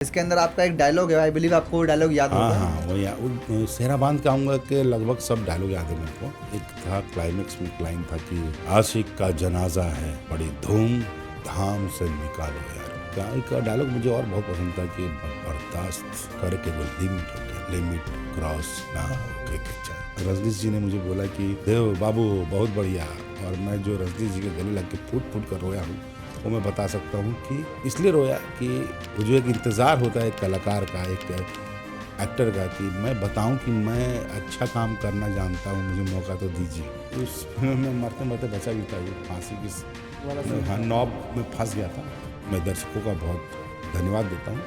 इसके अंदर आपका एक डायलॉग है, आई बिलीव आपको वो डायलॉग याद हाँ होगा। हाँ वो सेहरा बांध के आऊँगा कि लगभग सब डायलॉग याद है मेरे को। एक था क्लाइमेक्स में लाइन था कि आशिक का जनाजा है बड़ी धूम धाम से निकालो यार। गाय का डायलॉग मुझे और बहुत पसंद था कि बर्दाश्त करके वो लिमिट क्रॉस ना होके के चाहे। रजनीश जी ने मुझे बोला कि देव बाबू बहुत बढ़िया, और मैं जो रजनीश जी के गले लग के फूट फूट कर रोया हूँ वो मैं बता सकता हूँ कि इसलिए रोया कि वो जो एक इंतज़ार होता है एक कलाकार का, एक एक्टर का, कि मैं बताऊं कि मैं अच्छा काम करना जानता हूं, मुझे मौका तो दीजिए। उस फिल्म में मरते मरते बचा भी था, वो फांसी की हाँ नॉब में फंस गया था। मैं दर्शकों का बहुत धन्यवाद देता हूँ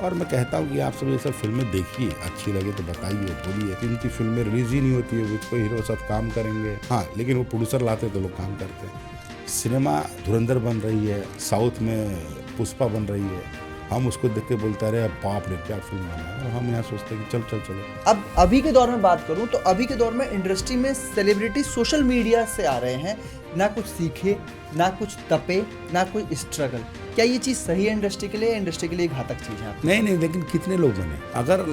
और मैं कहता हूँ कि आप सब ये सब फिल्में देखिए, अच्छी लगे तो बताइए, बोलिए। इनकी फिल्में रिलीज ही नहीं होती है, वो कोई हीरो साथ काम करेंगे हाँ, लेकिन वो प्रोड्यूसर लाते तो लोग काम करते हैं। सिनेमा धुरंधर बन रही है, साउथ में पुष्पा बन रही है, हम उसको देख के बोलते रहे बाप रे क्या फिल्म बना है, और हम यहाँ सोचते हैं कि चलो। अब अभी के दौर में बात करूं तो अभी के दौर में इंडस्ट्री में सेलिब्रिटी सोशल मीडिया से आ रहे हैं, ना कुछ सीखे, ना कुछ तपे, ना कोई स्ट्रगल। क्या ये चीज़ सही है इंडस्ट्री के लिए? इंडस्ट्री के लिए घातक चीज़ है? नहीं, लेकिन कितने लोग बने? अगर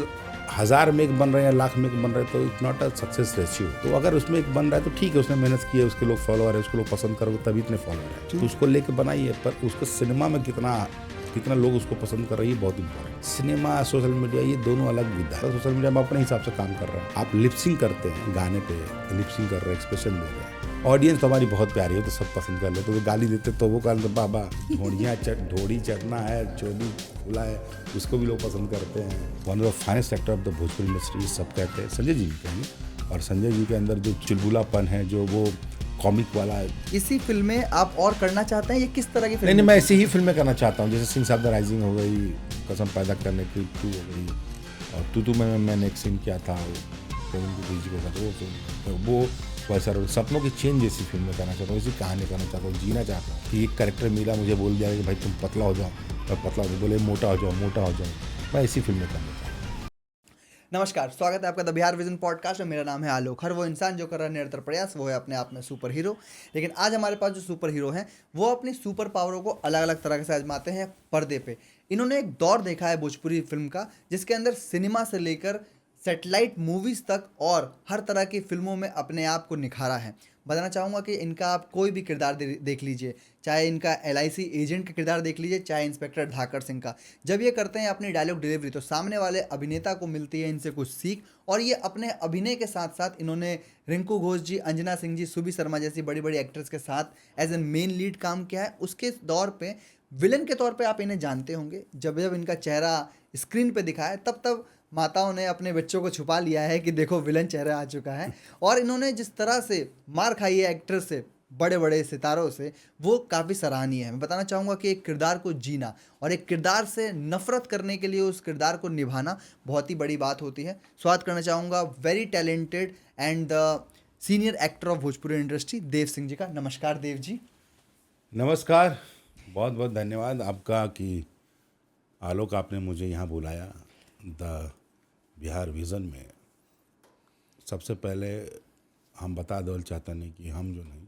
1000 में एक बन रहे हैं, लाख में एक बन रहे हैं, तो it's not a success ratio. तो अगर उसमें एक बन रहा है तो ठीक है, उसने मेहनत की है, उसके लोग फॉलोअर है, उसको लोग पसंद करोगे तभी इतने फॉलोअर है, तो उसको लेके बनाइए। पर उसको सिनेमा में कितना लोग उसको पसंद कर रही है बहुत इंपॉर्टेंट। सिनेमा सोशल मीडिया ये दोनों अलग विधा है। सोशल मीडिया में अपने हिसाब से काम कर रहे हैं, आप लिपसिंग करते हैं गाने पे, लिपसिंग कर रहे हैं, एक्सप्रेशन दे रहे हैं, ऑडियंस तो हमारी बहुत प्यारी हो तो सब पसंद कर ले, तो वो गाली देते तो वो कहते बाबा ढोड़ी चढ़ना है, चोली खुला है, उसको भी लोग पसंद करते हैं। One of the finest actor of the Bhojpuri industry सब कहते हैं, संजय जी भी कहेंगे। और संजय जी के अंदर जो चुलबुलापन है, जो वो कॉमिक वाला है। इसी फिल्म में आप और करना चाहते हैं? ये किस तरह की फिल्म? नहीं, मैं ऐसी ही फिल्में करना चाहता हूँ, जैसे सिंह साहब द राइजिंग हो गई, कसम पैदा करने की 2 हो गई, और तू में मैंने एक सीन किया था जी के साथ, वो वैसा सपनों की चेन जैसी फिल्में करना चाहता हूँ, इसी कहानी करना चाहता हूँ, जीना चाहता हूँ। कि एक कैरेक्टर मिला, मुझे बोल दिया कि भाई तुम पतला हो जाओ, मैं पतला हो जाओ, बोले मोटा हो जाओ, मैं ऐसी फिल्में करना चाहता हूँ। नमस्कार, स्वागत है आपका द बिहार विजन पॉडकास्ट में। मेरा नाम है आलोक। हर वो इंसान जो कर रहा है निरंतर प्रयास, वो है अपने आप में सुपर हीरो। लेकिन आज हमारे पास जो सुपर हीरो हैं, वो अपनी सुपर पावरों को अलग अलग तरह से आजमाते हैं पर्दे पे। इन्होंने एक दौर देखा है भोजपुरी फिल्म का, जिसके अंदर सिनेमा से लेकर सेटेलाइट मूवीज़ तक और हर तरह की फिल्मों में अपने आप को निखारा है। बताना चाहूँगा कि इनका आप कोई भी किरदार देख लीजिए, चाहे इनका LIC एजेंट का किरदार देख लीजिए, चाहे इंस्पेक्टर धाकड़ सिंह का। जब ये करते हैं अपनी डायलॉग डिलीवरी, तो सामने वाले अभिनेता को मिलती है इनसे कुछ सीख। और ये अपने अभिनय के साथ साथ इन्होंने रिंकू घोष जी, अंजना सिंह जी, सुबी शर्मा जैसी बड़ी बड़ी एक्ट्रेस के साथ एज एन मेन लीड काम किया है। उसके दौर पे विलन के तौर पे आप इन्हें जानते होंगे। जब जब इनका चेहरा स्क्रीन पे दिखा है, तब तब माताओं ने अपने बच्चों को छुपा लिया है कि देखो विलन चेहरा आ चुका है। और इन्होंने जिस तरह से मार खाई है एक्टर से, बड़े बड़े सितारों से, वो काफ़ी सराहनीय है। मैं बताना चाहूँगा कि एक किरदार को जीना और एक किरदार से नफरत करने के लिए उस किरदार को निभाना बहुत ही बड़ी बात होती है। स्वागत करना चाहूँगा very talented and the senior actor of Bhojpuri industry, Dev Singh ji का। नमस्कार देव जी। नमस्कार, बहुत बहुत धन्यवाद आपका कि आलोक आपने मुझे यहाँ बुलाया द बिहार विज़न में। सबसे पहले हम बता दो चाहते नहीं कि हम जो नहीं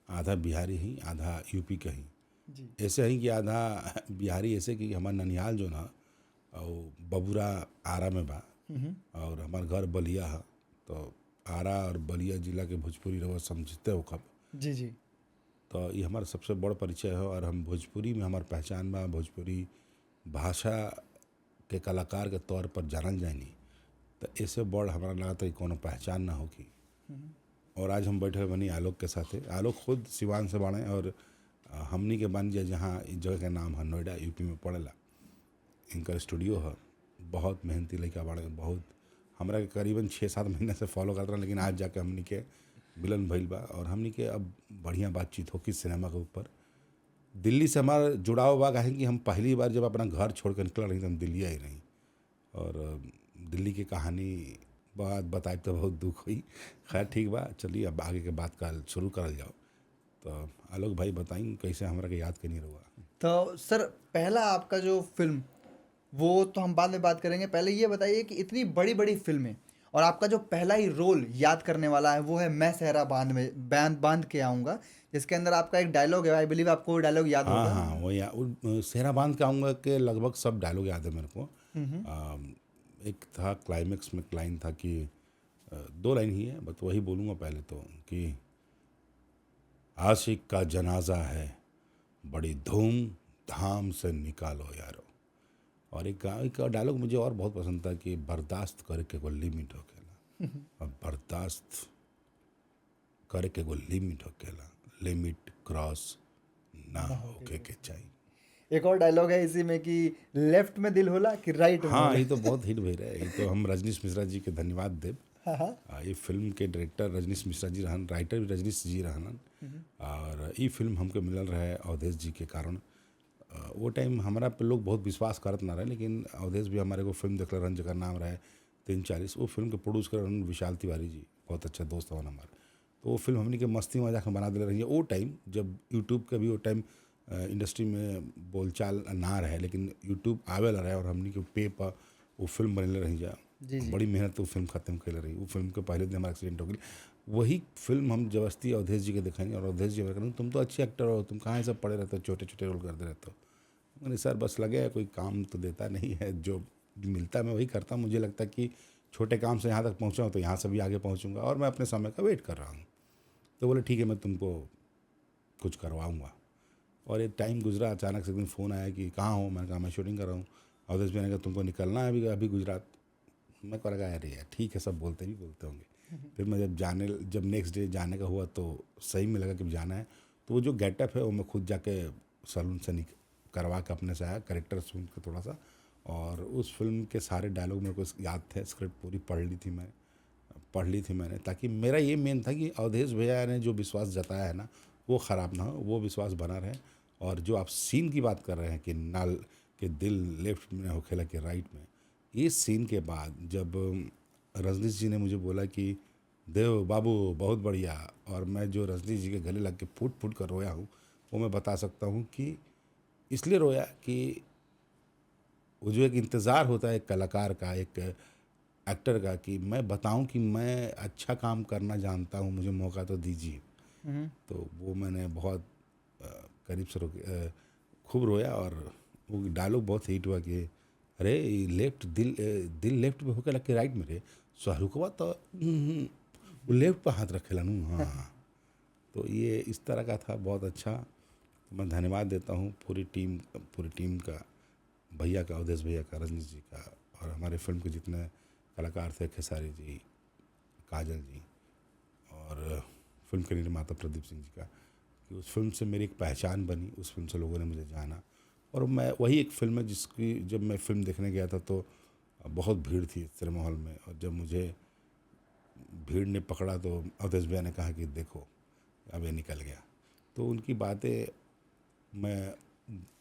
आधा बिहारी ही, आधा यूपी का ही जी। ऐसे ही कि आधा बिहारी ऐसे कि हमार ननिहाल जो ना और बबुरा आरा में बा, और हमार घर बलिया है, तो आरा और बलिया जिला के भोजपुरी रहो समझते हो कब। जी जी। तो ये हमारा सबसे बड़ परिचय है, और हम भोजपुरी में हमार पहचान बा, भोजपुरी भाषा के कलाकार के तौर पर जानल जाएनी। तो ऐसे बड़ हमारा लगा था कि कोनो पहचान ना होगी। और आज हम बैठे बनी आलोक के साथ। आलोक खुद सिवान से बाड़े, और हमनी के बन जाए जहाँ इस जगह का नाम है नोएडा, यूपी में पड़ेला। इनका स्टूडियो है, बहुत मेहनती लड़का बाड़े, बहुत हमरा के करीबन 6-7 महीने से फॉलो कर रहा, लेकिन आज जाके हमनी के मिलन भइल बा, और हमनी के अब बढ़िया बातचीत होगी सिनेमा के ऊपर। दिल्ली से हमारा जुड़ाव बा, कहें कि हम पहली बार जब अपना घर छोड़ कर निकल रही तो हम दिल्ली आई रही, और दिल्ली की कहानी बात बताए तो बहुत दुख हुई। खैर ठीक बा, चलिए अब आगे के बात का शुरू करल जाओ। तो आलोक भाई बताई कैसे हमरा के याद के नहीं रहुआ। तो सर, पहला आपका जो फिल्म, वो तो हम बाद में बात करेंगे। पहले ये बताइए कि इतनी बड़ी बड़ी फिल्में और आपका जो पहला ही रोल याद करने वाला है, वो है मैं सेहरा बांध के आऊँगा, जिसके अंदर आपका एक डायलॉग है, आई बिलीव आपको वो डायलॉग याद हाँ होगा। हाँ वो सेहरा बांध के आऊँगा के लगभग सब डायलॉग याद है मेरे को। एक था क्लाइमेक्स में लाइन था कि 2 लाइन ही है, बस वही बोलूँगा पहले तो कि आशिक का जनाजा है, बड़ी धूम धाम से निकालो यारो। और एक डायलॉग मुझे और बहुत पसंद था कि बर्दाश्त करके को लिमिट होकेला, और बर्दाश्त करके को लिमिट होकेला, लिमिट क्रॉस ना होके के चाहिए। एक और डायलॉग है इसी में कि लेफ्ट में दिल होला कि राइट में हाँ होला। ये तो बहुत हिट भई रहे, ये तो हम रजनीश मिश्रा जी के धन्यवाद देव। हाँ। ये फिल्म के डायरेक्टर रजनीश मिश्रा जी रहन, राइटर भी रजनीश जी रहन। और ये फिल्म हमके मिलल रहे अवधेश जी के कारण। वो टाइम हमारा पे लोग बहुत विश्वास करत ना रहे, लेकिन अवधेश भी हमारे को फिल्म देखल रहन जकर नाम रहे 340। वो फिल्म के प्रोड्यूस कर रहन विशाल तिवारी जी, बहुत अच्छा दोस्त हवन हमारे। तो वो फिल्म हमने के मस्ती मजाक में बना दिले रही है। वो टाइम जब यूट्यूब का भी वो टाइम इंडस्ट्री में बोलचाल ना रहे, लेकिन यूट्यूब आवे ला रहे और हमने के पे पर वो फिल्म बनेले रही जा। बड़ी मेहनत वो फिल्म खत्म कर रही। वो फिल्म के पहले दिन हमारा एक्सीडेंट हो गई। वही फिल्म हम जबरदस्ती अवधेश जी के दिखाएंगे और अवधेश जी हमें तुम तो अच्छे एक्टर हो, तुम कहाँ सब पड़े रहते हो, छोटे छोटे रोल करते रहते हो। मैंने सर बस लगे है, कोई काम तो देता नहीं है, जो मिलता है मैं वही करता हूँ। मुझे लगता है कि छोटे काम से यहाँ तक पहुँचा हूँ तो यहाँ से भी आगे पहुँचूँगा, और मैं अपने समय का वेट कर रहा हूँ। तो बोले ठीक है मैं तुमको कुछ करवाऊँगा। और एक टाइम गुजरा, अचानक से एक दिन फ़ोन आया कि कहाँ हो। मैंने कहा मैं शूटिंग कर रहा हूँ। अवधेश भैया ने कहा तुमको निकलना है अभी गुजरात। मैं कहा लगा अरे यार ठीक है, सब बोलते होंगे। फिर मैं जब नेक्स्ट डे जाने का हुआ तो सही में लगा कि जाना है। तो वो जो गेटअप है वो मैं खुद जाके सैलून से करवा के अपने से आया, करेक्टर सुन के थोड़ा सा। और उस फिल्म के सारे डायलॉग मेरे को याद थे, स्क्रिप्ट पूरी पढ़ ली थी मैंने, ताकि मेरा ये मेन था कि अवधेश भैया ने जो विश्वास जताया है ना वो ख़राब ना हो, वो विश्वास बना रहे। और जो आप सीन की बात कर रहे हैं कि नाल के दिल लेफ्ट में होखेला कि राइट में, इस सीन के बाद जब रजनीश जी ने मुझे बोला कि देव बाबू बहुत बढ़िया, और मैं जो रजनीश जी के गले लग के फूट फूट कर रोया हूँ, वो मैं बता सकता हूँ कि इसलिए रोया कि वो जो एक इंतज़ार होता है एक कलाकार का, एक एक्टर का, कि मैं बताऊं कि मैं अच्छा काम करना जानता हूं, मुझे मौका तो दीजिए। तो वो मैंने बहुत करीब से खूब रोया। और वो डायलॉग बहुत हिट हुआ कि अरे लेफ्ट दिल लेफ्ट में होकर लग के राइट में रे, शाहरुखवा तो वो लेफ्ट पर हाथ रखेला नू। हाँ तो ये इस तरह का था, बहुत अच्छा। तो मैं धन्यवाद देता हूँ पूरी टीम का, भैया का, अवधेश भैया का, रजनीश जी का, और हमारे फिल्म के जितने कलाकार थे, खेसारी जी, काजल जी, और फिल्म के निर्माता प्रदीप सिंह जी का, कि उस फिल्म से मेरी एक पहचान बनी, उस फिल्म से लोगों ने मुझे जाना। और मैं वही एक फ़िल्म है जिसकी जब मैं फ़िल्म देखने गया था तो बहुत भीड़ थी सिनेमा हॉल में, और जब मुझे भीड़ ने पकड़ा तो अवधेश भैया ने कहा कि देखो अब ये निकल गया। तो उनकी बातें मैं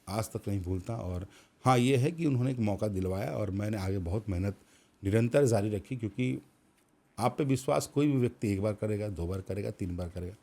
आज तक नहीं भूलता। और हाँ ये है कि उन्होंने एक मौका दिलवाया और मैंने आगे बहुत मेहनत निरंतर जारी रखी, क्योंकि आप पे विश्वास कोई भी व्यक्ति एक बार करेगा, 2 बार करेगा, 3 बार करेगा,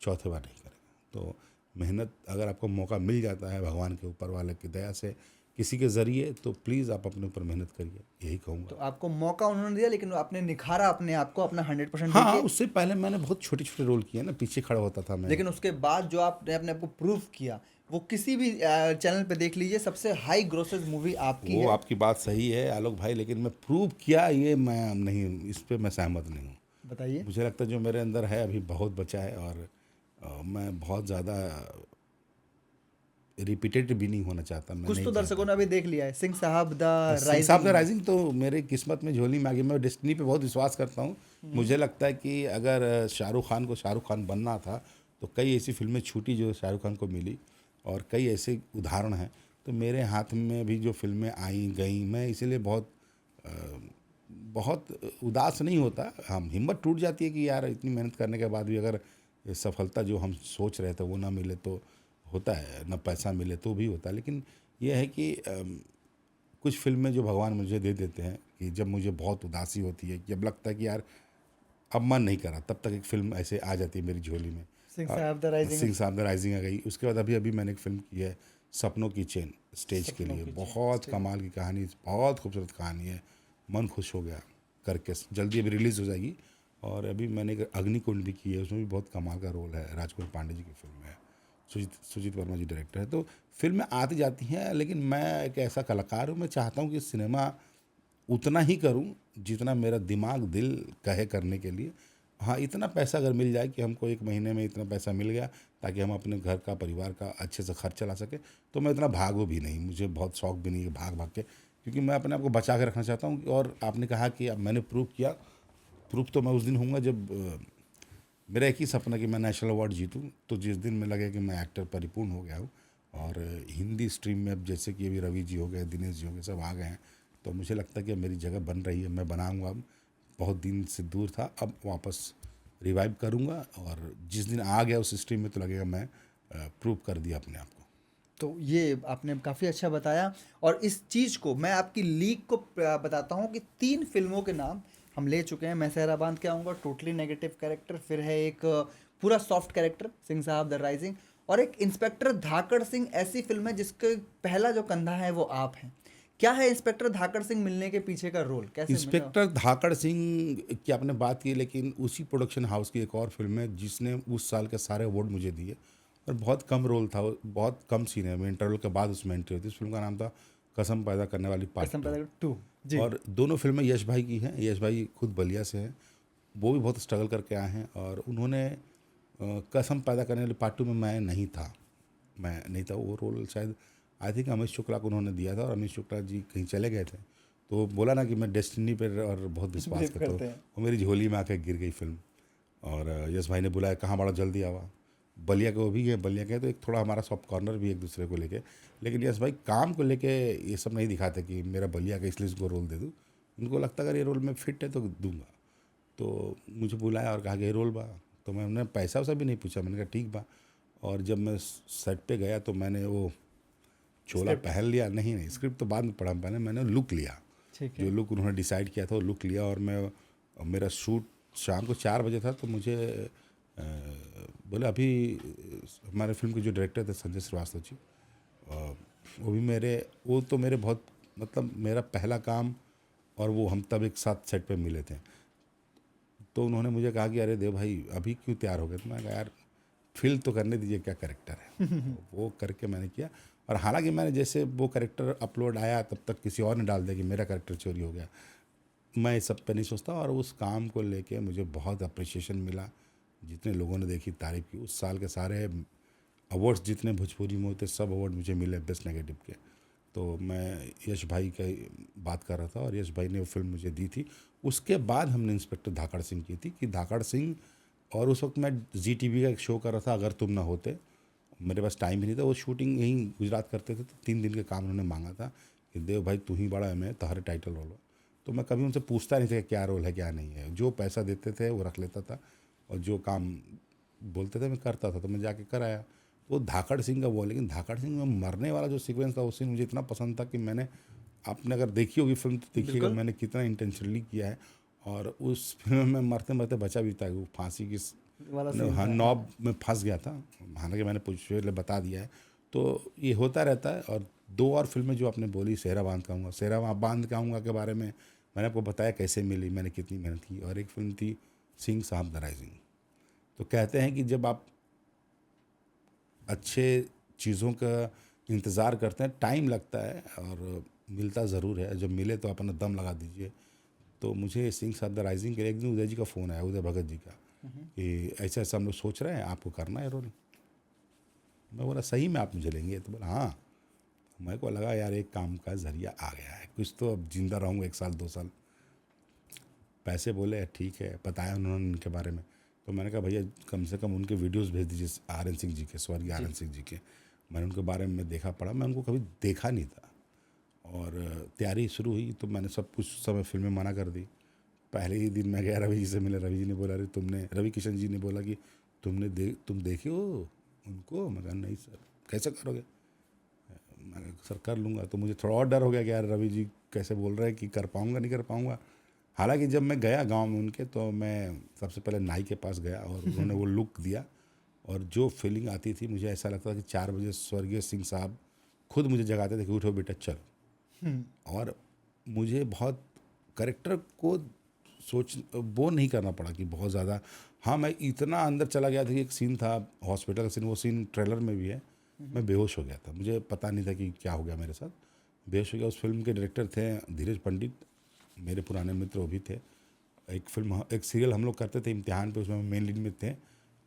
चौथे बार नहीं करेगा। तो मेहनत, अगर आपको मौका मिल जाता है भगवान के ऊपर वाले की दया से किसी के ज़रिए, तो प्लीज़ आप अपने ऊपर मेहनत करिए, यही कहूँगा। तो आपको मौका उन्होंने दिया, लेकिन आपने निखारा अपने आप को, अपना 100% हाँ देके। उससे पहले मैंने बहुत छोटे छोटे रोल किए ना, पीछे खड़ा होता था मैं। लेकिन उसके बाद जो आपने अपने आप को प्रूव किया, वो किसी भी चैनल पे देख लीजिए, सबसे हाई ग्रोसेज मूवी आपकी वो है। आपकी बात सही है आलोक भाई, लेकिन मैं प्रूव किया ये मैं नहीं, इस पर मैं सहमत नहीं हूँ। बताइए। मुझे लगता है जो मेरे अंदर है अभी बहुत बचा है, और मैं बहुत ज़्यादा रिपीटेड भी नहीं होना चाहता। मैं कुछ नहीं तो दर्शकों चाहता। ने अभी देख लिया है, सिंह साहब द सिंह साहब द राइजिंग। राइजिंग तो मेरी किस्मत में झोली में आ गई। मैं डेस्टिनी पे बहुत विश्वास करता हूँ। मुझे लगता है कि अगर शाहरुख खान को शाहरुख खान बनना था तो कई ऐसी फिल्में छूटी जो शाहरुख खान को मिली, और कई ऐसे उदाहरण हैं। तो मेरे हाथ में भी जो फिल्में आई गई, मैं इसीलिए बहुत उदास नहीं होता। हम हिम्मत टूट जाती है कि यार इतनी मेहनत करने के बाद भी अगर सफलता जो हम सोच रहे थे वो ना मिले तो होता है, ना पैसा मिले तो भी होता है। लेकिन यह है कि कुछ फिल्में जो भगवान मुझे दे देते हैं कि जब मुझे बहुत उदासी होती है, जब लगता है कि यार अब मन नहीं करा, तब तक एक फ़िल्म ऐसे आ जाती है मेरी झोली में। सिंह साहब द राइजिंग। सिंह साहब द राइजिंग आ गई। उसके बाद अभी मैंने एक फ़िल्म की है सपनों की चेन, स्टेज के लिए। बहुत कमाल की कहानी, बहुत खूबसूरत कहानी है, मन खुश हो गया करके। जल्दी अभी रिलीज़ हो जाएगी, और अभी मैंने एक अग्निकुंड भी की है, उसमें भी बहुत कमाल का रोल है, राजकुमार पांडे जी की फिल्म है, सुजीत वर्मा जी डायरेक्टर है। तो फिल्में आती जाती हैं, लेकिन मैं एक ऐसा कलाकार हूँ, मैं चाहता हूँ कि सिनेमा उतना ही करूं जितना मेरा दिमाग दिल कहे करने के लिए। हाँ, इतना पैसा अगर मिल जाए कि हमको एक महीने में इतना पैसा मिल गया ताकि हम अपने घर का परिवार का अच्छे से खर्च चला सके, तो मैं इतना भागू भी नहीं, मुझे बहुत शौक भी नहीं है भाग भाग के, क्योंकि मैं अपने आप को बचा के रखना चाहता हूँ। और आपने कहा कि अब मैंने प्रूव किया, प्रूफ तो मैं उस दिन होऊंगा जब मेरा एक ही सपना कि मैं नेशनल अवार्ड जीतूं। तो जिस दिन में लगे कि मैं एक्टर परिपूर्ण हो गया हूँ और हिंदी स्ट्रीम में अब जैसे कि अभी रवि जी हो गए, दिनेश जी हो गए, सब आ गए हैं, तो मुझे लगता है कि अब मेरी जगह बन रही है, मैं बनाऊंगा। अब बहुत दिन से दूर था, अब वापस रिवाइव करूंगा, और जिस दिन आ गया उस स्ट्रीम में तो लगेगा मैं प्रूव कर दिया अपने आप को। तो ये आपने काफ़ी अच्छा बताया। और इस चीज़ को मैं आपकी लीक को बताता हूँ कि 3 फिल्मों के नाम हम ले चुके हैं। मैं सहरा बांध के आऊँगा, टोटली नेगेटिव कैरेक्टर, फिर है एक पूरा सॉफ्ट कैरेक्टर सिंह साहब द राइजिंग, और एक इंस्पेक्टर धाकड़ सिंह, ऐसी फिल्म है जिसके पहला जो कंधा है वो आप हैं। क्या है इंस्पेक्टर धाकड़ सिंह मिलने के पीछे का रोल, कैसे मिला? इंस्पेक्टर धाकड़ सिंह की आपने बात की, लेकिन उसी प्रोडक्शन हाउस की एक और फिल्म है जिसने उस साल के सारे अवार्ड मुझे दिए, और बहुत कम रोल था, बहुत कम सीन है, मैं इंटरवल के बाद उसमें एंट्री होती। इस फिल्म का नाम था कसम पैदा करने वाली पार्ट कसम 2। पैदा 2 जी। और दोनों फिल्में यश भाई की हैं, यश भाई खुद बलिया से हैं, वो भी बहुत स्ट्रगल करके आए हैं। और उन्होंने कसम पैदा करने वाली पार्ट 2 में मैं नहीं था, वो रोल शायद आई थिंक अमित शुक्ला को उन्होंने दिया था, और अमित शुक्ला जी कहीं चले गए थे, तो बोला ना कि मैं डेस्टिनी पर और बहुत विश्वास बिलीव करता हूँ, करते हैं। वो मेरी झोली में आके गिर गई फिल्म। और यश भाई ने बुलाया, कहाँ बड़ा जल्दी आवा, बलिया के वो भी है, बलिया के, तो एक थोड़ा हमारा सॉफ्ट कॉर्नर भी एक दूसरे को लेके, लेकिन यश भाई काम को लेके ये सब नहीं दिखाते कि मेरा बलिया का इसलिए इसको रोल दे दूँ, उनको लगता अगर ये रोल में फिट है तो दूंगा। तो मुझे बुलाया और कहा कि ये रोल बा, तो मैंने पैसा वैसा भी नहीं पूछा, मैंने कहा ठीक बा। और जब मैं सेट पे गया तो मैंने वो चोला स्क्रिप्ट, पहन लिया, नहीं स्क्रिप्ट तो बाद में पढ़ा, पहले मैंने लुक लिया, ठीक जो है। लुक उन्होंने डिसाइड किया था वो लुक लिया। और मेरा शूट शाम को 4 बजे था, तो मुझे बोले अभी हमारे फिल्म के जो डायरेक्टर थे संजय श्रीवास्तव जी, वो तो मेरे बहुत, मतलब मेरा पहला काम, और वो हम तब एक साथ सेट पे मिले थे। तो उन्होंने मुझे कहा कि अरे देव भाई अभी क्यों तैयार हो गए, तो मैं कहा यार फील तो करने दीजिए क्या कैरेक्टर है। तो वो करके मैंने किया। और हालांकि मैंने जैसे वो कैरेक्टर अपलोड आया तब तक किसी और ने डाल दिया कि मेरा कैरेक्टर चोरी हो गया, मैं इस सब पे नहीं सोचता। और उस काम को लेके मुझे बहुत अप्रिसिएशन मिला, जितने लोगों ने देखी तारीफ़ की। उस साल के सारे अवार्ड्स जितने भोजपुरी में होते सब अवार्ड मुझे मिले बेस्ट नेगेटिव के। तो मैं यश भाई का बात कर रहा था, और यश भाई ने वो फिल्म मुझे दी थी। उसके बाद हमने इंस्पेक्टर धाकड़ सिंह की थी, कि धाकड़ सिंह, और उस वक्त मैं ZTV का एक शो कर रहा था, अगर तुम ना होते, मेरे पास टाइम ही नहीं था, वो शूटिंग यहीं गुजरात करते थे, तो 3 दिन का काम उन्होंने मांगा था कि देव भाई तू ही बड़ा है, मैं तुम्हारे टाइटल रोल हो। तो मैं कभी उनसे पूछता नहीं था कि क्या रोल है क्या नहीं है, जो पैसा देते थे वो रख लेता था, और जो काम बोलते थे मैं करता था, तो मैं जाके कराया। वो धाकड़ सिंह का वो, लेकिन धाकड़ सिंह में मरने वाला जो सीक्वेंस था उस सीन मुझे इतना पसंद था कि मैंने, आपने अगर देखी होगी फिल्म तो देखिएगा बिल्कुल। मैंने कितना इंटेंशनली किया है। और उस फिल्म में मरते मरते बचा भी था, वो फांसी की वाला सीन हाँ था, नॉब हाँ। में फंस गया था, हालांकि मैंने पहले बता दिया है। तो ये होता रहता है। और 2 और फिल्में जो आपने बोली, सहरा बांध के आऊँगा, सहरा बांध के आऊँगा के बारे में मैंने आपको बताया कैसे मिली, मैंने कितनी मेहनत की। और एक फिल्म थी सिंह साहब द राइजिंग। तो कहते हैं कि जब आप अच्छे चीज़ों का इंतज़ार करते हैं, टाइम लगता है और मिलता ज़रूर है, जब मिले तो अपना दम लगा दीजिए। तो मुझे सिंह साहब द राइजिंग के लिए एक दिन उदय जी का फ़ोन आया, उदय भगत जी का, कि ऐसा ऐसा हम लोग सोच रहे हैं, आपको करना है रोल। मैं बोला सही में आप मुझे लेंगे? तो बोला हाँ। मेरे को लगा यार एक काम का ज़रिया आ गया है, कुछ तो अब जिंदा रहूँगा 1 साल 2 साल। पैसे बोले ठीक है, बताया उन्होंने उनके बारे में। तो मैंने कहा भैया कम से कम उनके वीडियोस भेज दीजिए, RN सिंह जी के, स्वर्गीय RN सिंह जी के। मैंने उनके बारे में देखा पढ़ा, मैं उनको कभी देखा नहीं था। और तैयारी शुरू हुई तो मैंने सब कुछ समय फिल्में मना कर दी। पहले ही दिन मैं गया रवि जी से मिला, रवि जी ने बोला अरे रवि किशन जी ने बोला कि तुम देखे हो उनको? मैं कहा नहीं सर, कैसे करोगे? मैं कहा सर कर लूँगा। तो मुझे थोड़ा और डर हो गया कि यार रवि जी कैसे बोल रहे हैं कि कर पाऊँगा नहीं कर पाऊँगा। हालांकि जब मैं गया गांव में उनके, तो मैं सबसे पहले नाई के पास गया और उन्होंने वो लुक दिया, और जो फीलिंग आती थी मुझे ऐसा लगता था कि 4 बजे स्वर्गीय सिंह साहब खुद मुझे जगाते थे कि उठो बेटा चल। और मुझे बहुत करेक्टर को सोच वो नहीं करना पड़ा कि बहुत ज़्यादा। हाँ, मैं इतना अंदर चला गया था कि एक सीन था हॉस्पिटल का सीन, वो सीन ट्रेलर में भी है। मैं बेहोश हो गया था, मुझे पता नहीं था कि क्या हो गया मेरे साथ, बेहोश हो गया। उस फिल्म के डायरेक्टर थे धीरज पंडित, मेरे पुराने मित्र वो भी थे। एक सीरियल हम लोग करते थे इम्तिहान पे, उसमें मेन लीड में थे,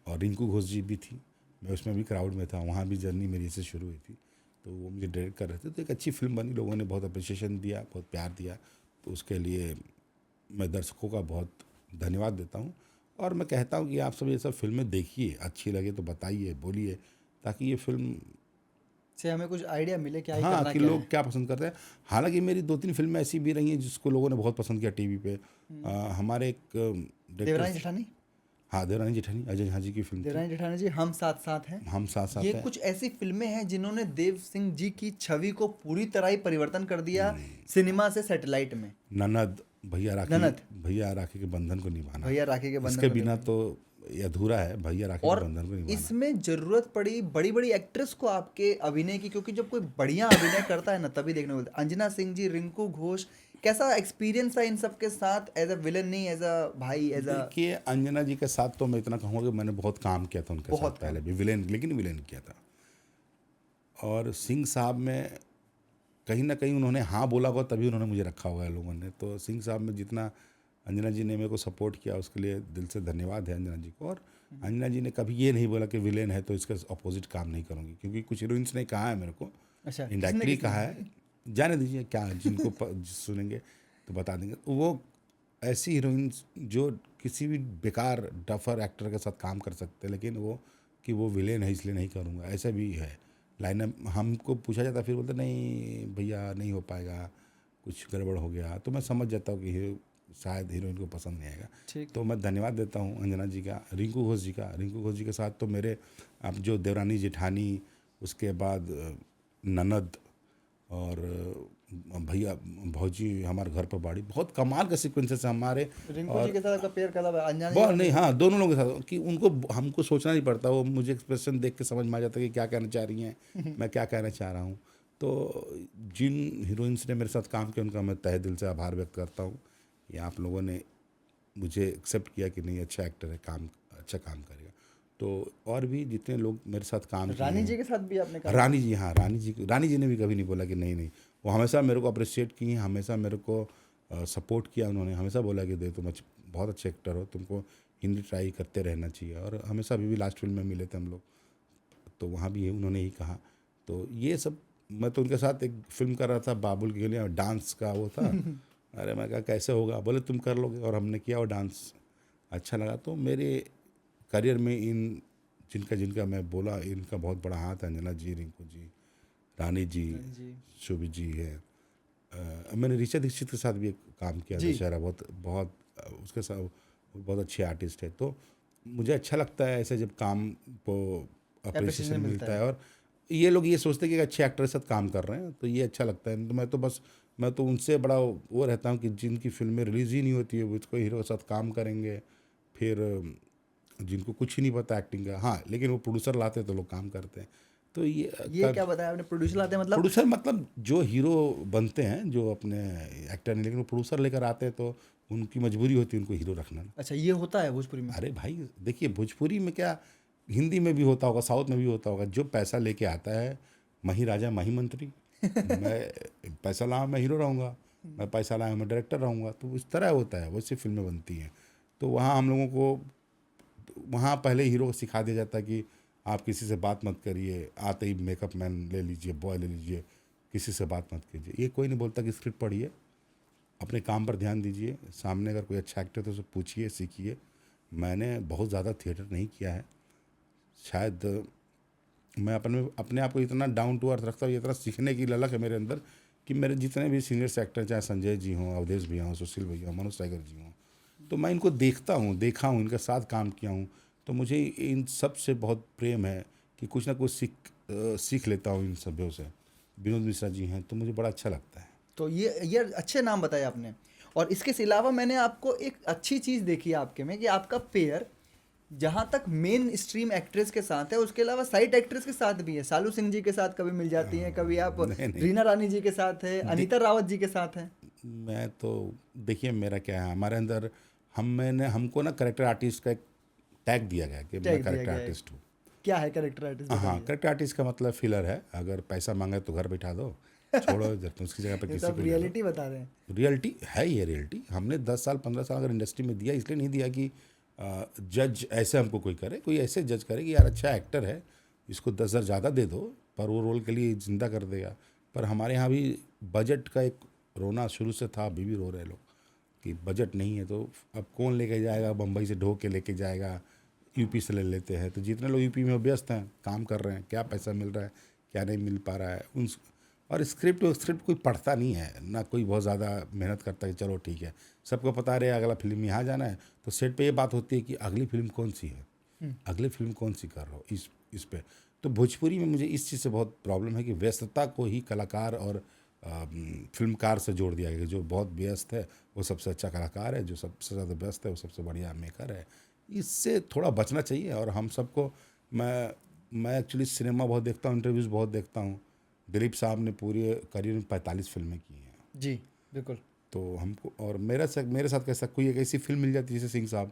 और रिंकू घोष जी भी थी, मैं उसमें भी क्राउड में था। वहाँ भी जर्नी मेरी इससे शुरू हुई थी, तो वो मुझे डायरेक्ट कर रहे थे। तो एक अच्छी फिल्म बनी, लोगों ने बहुत अप्रिसिएशन दिया, बहुत प्यार दिया, तो उसके लिए मैं दर्शकों का बहुत धन्यवाद देता हूँ। और मैं कहता हूँ कि आप सब ये सब फिल्में देखिए, अच्छी लगे तो बताइए, बोलिए, ताकि ये फिल्म से हमें कुछ आइडिया मिले क्या ही हाँ करना कि क्या लोग है। क्या पसंद करते हैं। हालांकि मेरी 2-3 फिल्में ऐसी भी रही हैं जिसको लोगों ने बहुत पसंद किया टीवी पे। हमारे एक देवरानी डायरेक्टर, जेठानी, हाँ देवरानी जेठानी, अजय झा जी की फिल्म थी, देवरानी जेठानी जी हम साथ साथ हैं। हम साथ साथ ये है। कुछ ऐसी फिल्में हैं जिन्होंने देव सिंह जी की छवि को पूरी तरह ही परिवर्तन कर दिया सिनेमा से सैटेलाइट में। ननद, ननद, भैया राखी के बंधन को निभाना, भैया राखी के बंधन इसके को बिना निभाना। तो ये अधूरा है, भैया राखी और के बंधन को निभाना। इसमें जरूरत पड़ी बड़ी बड़ी एक्ट्रेस को आपके अभिनय की, क्योंकि जब कोई बढ़िया अभिनय करता है ना तभी देखने को मिलता है। अंजना सिंह जी, रिंकू घोष, कैसा एक्सपीरियंस है इन सब के साथ, एज अ विलन नहीं, एज अ भाई, एज अ। देखिए अंजना जी के साथ तो मैं इतना कहूँगा कि मैंने बहुत काम किया था उनके साथ बहुत पहले भी, विलेन, लेकिन विलेन किया था। और सिंह साहब में कहीं ना कहीं उन्होंने हाँ बोला होगा तभी उन्होंने मुझे रखा हुआ है लोगों ने। तो सिंह साहब में जितना अंजना जी ने मेरे को सपोर्ट किया उसके लिए दिल से धन्यवाद है अंजना जी को। और अंजना जी ने कभी ये नहीं बोला कि विलेन है तो इसका अपोजिट काम नहीं करूँगी, क्योंकि कुछ हीरोइंस ने कहा है मेरे को, अच्छा, इंडायरेक्टली कहा है, जाने दीजिए क्या, जिनको सुनेंगे तो बता देंगे। वो ऐसी हीरोइंस जो किसी भी बेकार डफर एक्टर के साथ काम कर सकते हैं, लेकिन वो कि वो विलेन है इसलिए नहीं करूँगा, ऐसा भी है। लाइनअप हमको पूछा जाता, फिर बोलते नहीं भैया नहीं हो पाएगा, कुछ गड़बड़ हो गया, तो मैं समझ जाता हूँ कि शायद हीरोइन को पसंद नहीं आएगा। ठीक। तो मैं धन्यवाद देता हूँ अंजना जी का, रिंकू घोष जी का। रिंकू घोष जी के साथ तो मेरे अब जो देवरानी जेठानी, उसके बाद ननद, और भैया भौजी हमारे घर पर बाड़ी, बहुत कमाल का सीक्वेंसेस है हमारे। रिंकू जी के साथ आपका पेयर कला है, अंजना जी बहुत का नहीं, हाँ दोनों लोगों के साथ, कि उनको हमको सोचना नहीं पड़ता, वो मुझे एक्सप्रेशन देख के समझ में आ जाता है कि क्या कहना चाह रही हैं, मैं क्या कहना चाह रहा हूँ। तो जिन हीरोइंस ने मेरे साथ काम किया उनका मैं तहे दिल से आभार व्यक्त करता हूँ कि आप लोगों ने मुझे एक्सेप्ट किया कि नहीं अच्छा एक्टर है, काम अच्छा काम करेगा। तो और भी जितने लोग मेरे साथ काम किए रानी हैं, जी के साथ भी आपने कहा। रानी जी, हाँ रानी जी ने भी कभी नहीं बोला कि नहीं नहीं, वो हमेशा मेरे को अप्रिशिएट की हैं, हमेशा मेरे को सपोर्ट किया उन्होंने, हमेशा बोला कि दे तुम बहुत अच्छे एक्टर हो, तुमको हिंदी ट्राई करते रहना चाहिए। और हमेशा अभी भी लास्ट फिल्म में मिले थे हम लोग, तो वहाँ भी उन्होंने ही कहा। तो ये सब, मैं तो उनके साथ एक फिल्म कर रहा था बाबुल के लिए, डांस का वो था। अरे मैं कहा कैसे होगा, बोले तुम कर लोगे, और हमने किया, और डांस अच्छा लगा। तो मेरे करियर में इन जिनका जिनका मैं बोला, इनका बहुत बड़ा हाथ है। अंजना जी, रिंकू जी, रानी जी, शोभी जी है। मैंने ऋचा दीक्षित के साथ भी एक काम किया, दशहरा, बहुत बहुत उसके साथ बहुत अच्छे आर्टिस्ट है। तो मुझे अच्छा लगता है ऐसे जब काम को अप्रिसिएशन मिलता है, और ये लोग ये सोचते हैं कि अच्छे एक्टर के साथ काम कर रहे हैं, तो ये अच्छा लगता है। तो मैं तो उनसे बड़ा वो रहता हूँ कि जिनकी फिल्में रिलीज़ ही नहीं होती है, वो इसको हीरो के साथ काम करेंगे, फिर जिनको कुछ ही नहीं पता एक्टिंग का, हाँ लेकिन वो प्रोड्यूसर लाते तो लोग काम करते हैं। तो ये क्या बताया आपने, प्रोड्यूसर लाते हैं मतलब? प्रोड्यूसर मतलब जो हीरो बनते हैं, जो अपने एक्टर नहीं, लेकिन वो प्रोड्यूसर लेकर आते हैं, तो उनकी मजबूरी होती है उनको हीरो रखना। अच्छा, ये होता है भोजपुरी में? अरे भाई देखिए, भोजपुरी में क्या, हिंदी में भी होता होगा, साउथ में भी होता होगा, जो पैसा लेके आता है, मही राजा मही मंत्री। मैं पैसा लाऊं मैं हीरो रहूँगा, मैं पैसा लाऊं मैं डायरेक्टर रहूँगा, तो इस तरह होता है, वैसे फिल्में बनती हैं। तो वहाँ हम लोगों को, वहाँ पहले हीरो को सिखा दिया जाता है कि आप किसी से बात मत करिए, आते ही मेकअप मैन ले लीजिए, बॉय ले लीजिए, किसी से बात मत कीजिए। ये कोई नहीं बोलता कि स्क्रिप्ट पढ़िए, अपने काम पर ध्यान दीजिए, सामने अगर कोई अच्छा एक्टर तो उससे पूछिए, सीखिए। मैंने बहुत ज़्यादा थिएटर नहीं किया है, शायद मैं अपने आप को इतना डाउन टू अर्थ रखता हूँ, इतना सीखने की ललक है मेरे अंदर कि मेरे जितने भी सीनियर एक्टर, चाहे संजय जी हों, अवधेश भैया हों, सुशील भैया हों, मनोज टाइगर जी हों, तो मैं इनको देखता हूँ, देखा हूँ, इनके साथ काम किया हूँ, तो मुझे इन सब से बहुत प्रेम है कि कुछ ना कुछ सीख लेता हूँ इन सभ्यों से। विनोद मिश्रा जी हैं, तो मुझे बड़ा अच्छा लगता है। तो ये अच्छे नाम बताए आपने। और इसके अलावा मैंने आपको एक अच्छी चीज़ देखी है आपके में, कि आपका पेयर जहाँ तक मेन स्ट्रीम एक्ट्रेस के साथ है, उसके अलावा साइड एक्ट्रेस के साथ भी है। सालू सिंह जी के साथ कभी मिल जाती हैं, कभी आप रीना रानी जी के साथ है, अनीता रावत जी के साथ हैं। मैं तो देखिए, मेरा क्या है, हमारे अंदर हमको ना करेक्टर आर्टिस्ट का एक टैग दिया गया कि मैं दिया करेक्टर गया है। आर्टिस्ट हूँ। क्या है कैरेक्टर आर्टिस्ट? हाँ, करेक्टर आर्टिस्ट का मतलब फिलर है। अगर पैसा मांगे तो घर बैठा दो, छोड़ो इधर, तो उसकी जगह पे ये किसी तो आप को ले लो। रियलिटी बता रहे हैं। रियलिटी है ये, रियलिटी। हमने 10 साल 15 साल अगर इंडस्ट्री में दिया, इसलिए नहीं दिया कि जज ऐसे हमको कोई करे, कोई ऐसे जज करे कि यार अच्छा एक्टर है, इसको 10,000 ज़्यादा दे दो पर वो रोल के लिए ज़िंदा कर देगा। पर हमारे यहाँ भी बजट का एक रोना शुरू से था, अभी भी रो रहे लोग कि बजट नहीं है। तो अब कौन लेके जाएगा, बम्बई से ढो के लेके जाएगा, यूपी से ले लेते हैं। तो जितने लोग यूपी में व्यस्त हैं, काम कर रहे हैं, क्या पैसा मिल रहा है, क्या नहीं मिल पा रहा है उन। और स्क्रिप्ट कोई पढ़ता नहीं है ना, कोई बहुत ज़्यादा मेहनत करता है कि चलो ठीक है, सबको पता रहे अगला फिल्म यहाँ जाना है, तो सेट पे ये बात होती है कि अगली फिल्म कौन सी है, अगली फिल्म कौन सी कर रहे हो इस पे। तो भोजपुरी में मुझे इस चीज़ से बहुत प्रॉब्लम है कि व्यस्तता को ही कलाकार और फिल्मकार से जोड़ दिया गया। जो बहुत व्यस्त है वो सबसे अच्छा कलाकार है, जो सबसे ज़्यादा व्यस्त है वो सबसे बढ़िया मेकर है। इससे थोड़ा बचना चाहिए। और हम सबको, मैं एक्चुअली सिनेमा बहुत देखता हूँ, इंटरव्यूज़ बहुत देखता हूँ। दिलीप साहब ने पूरे करियर में 45 फिल्में की हैं। जी बिल्कुल। तो हमको, और मेरे साथ कैसा, कोई एक ऐसी फिल्म मिल जाती है जैसे सिंह साहब,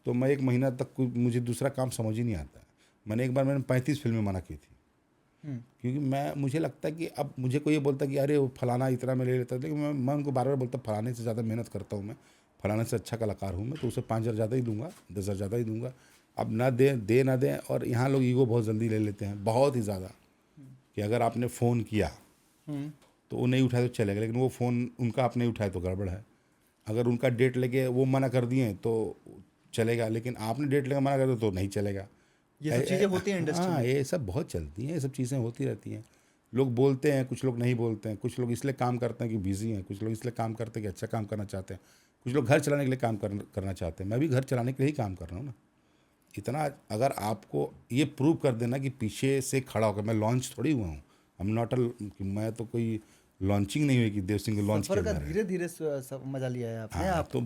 तो मैं 1 महीना तक मुझे दूसरा काम समझ ही नहीं आता। मैंने 35 फिल्में मना की थी, क्योंकि मुझे लगता है कि अब मुझे कोई ये बोलता कि अरे वो फलाना इतना में ले लेता है, लेकिन मैं उनको बार बार बोलता फलाने से ज़्यादा मेहनत करता हूँ मैं, फलाने से अच्छा कलाकार हूँ मैं, तो उसे 5,000 ज़्यादा ही दूंगा, 10,000 ज़्यादा ही दूंगा। अब ना दे ना दें। और यहाँ लोग ईगो बहुत जल्दी ले लेते हैं, बहुत ही ज़्यादा, कि अगर आपने फ़ोन किया तो वो नहीं उठाए तो चलेगा, लेकिन वो फ़ोन उनका आप नहीं उठाए तो गड़बड़ है। अगर उनका डेट लेके वो मना कर दिए तो चलेगा, लेकिन आपने डेट लेकर मना कर दिया तो नहीं चलेगा। ये सब चीज़ें होती हैं इंडस्ट्री हाँ, में। ये सब बहुत चलती हैं, ये सब चीज़ें होती रहती हैं। लोग बोलते हैं, कुछ लोग नहीं बोलते हैं, कुछ लोग इसलिए काम करते हैं कि बिज़ी हैं, कुछ लोग इसलिए काम करते हैं कि अच्छा काम करना चाहते हैं, कुछ लोग घर चलाने के लिए काम करना चाहते हैं। मैं भी घर चलाने के लिए ही काम कर रहा हूँ ना। इतना अगर आपको ये प्रूव कर देना कि पीछे से खड़ा होकर, मैं लॉन्च थोड़ी हुआ हूँ, मैं तो कोई लॉन्चिंग नहीं हुई कि देव सिंह को लॉन्च सफर किया का जा रहा है। धीरे धीरे मजा लिया है आपने। हाँ, आप तो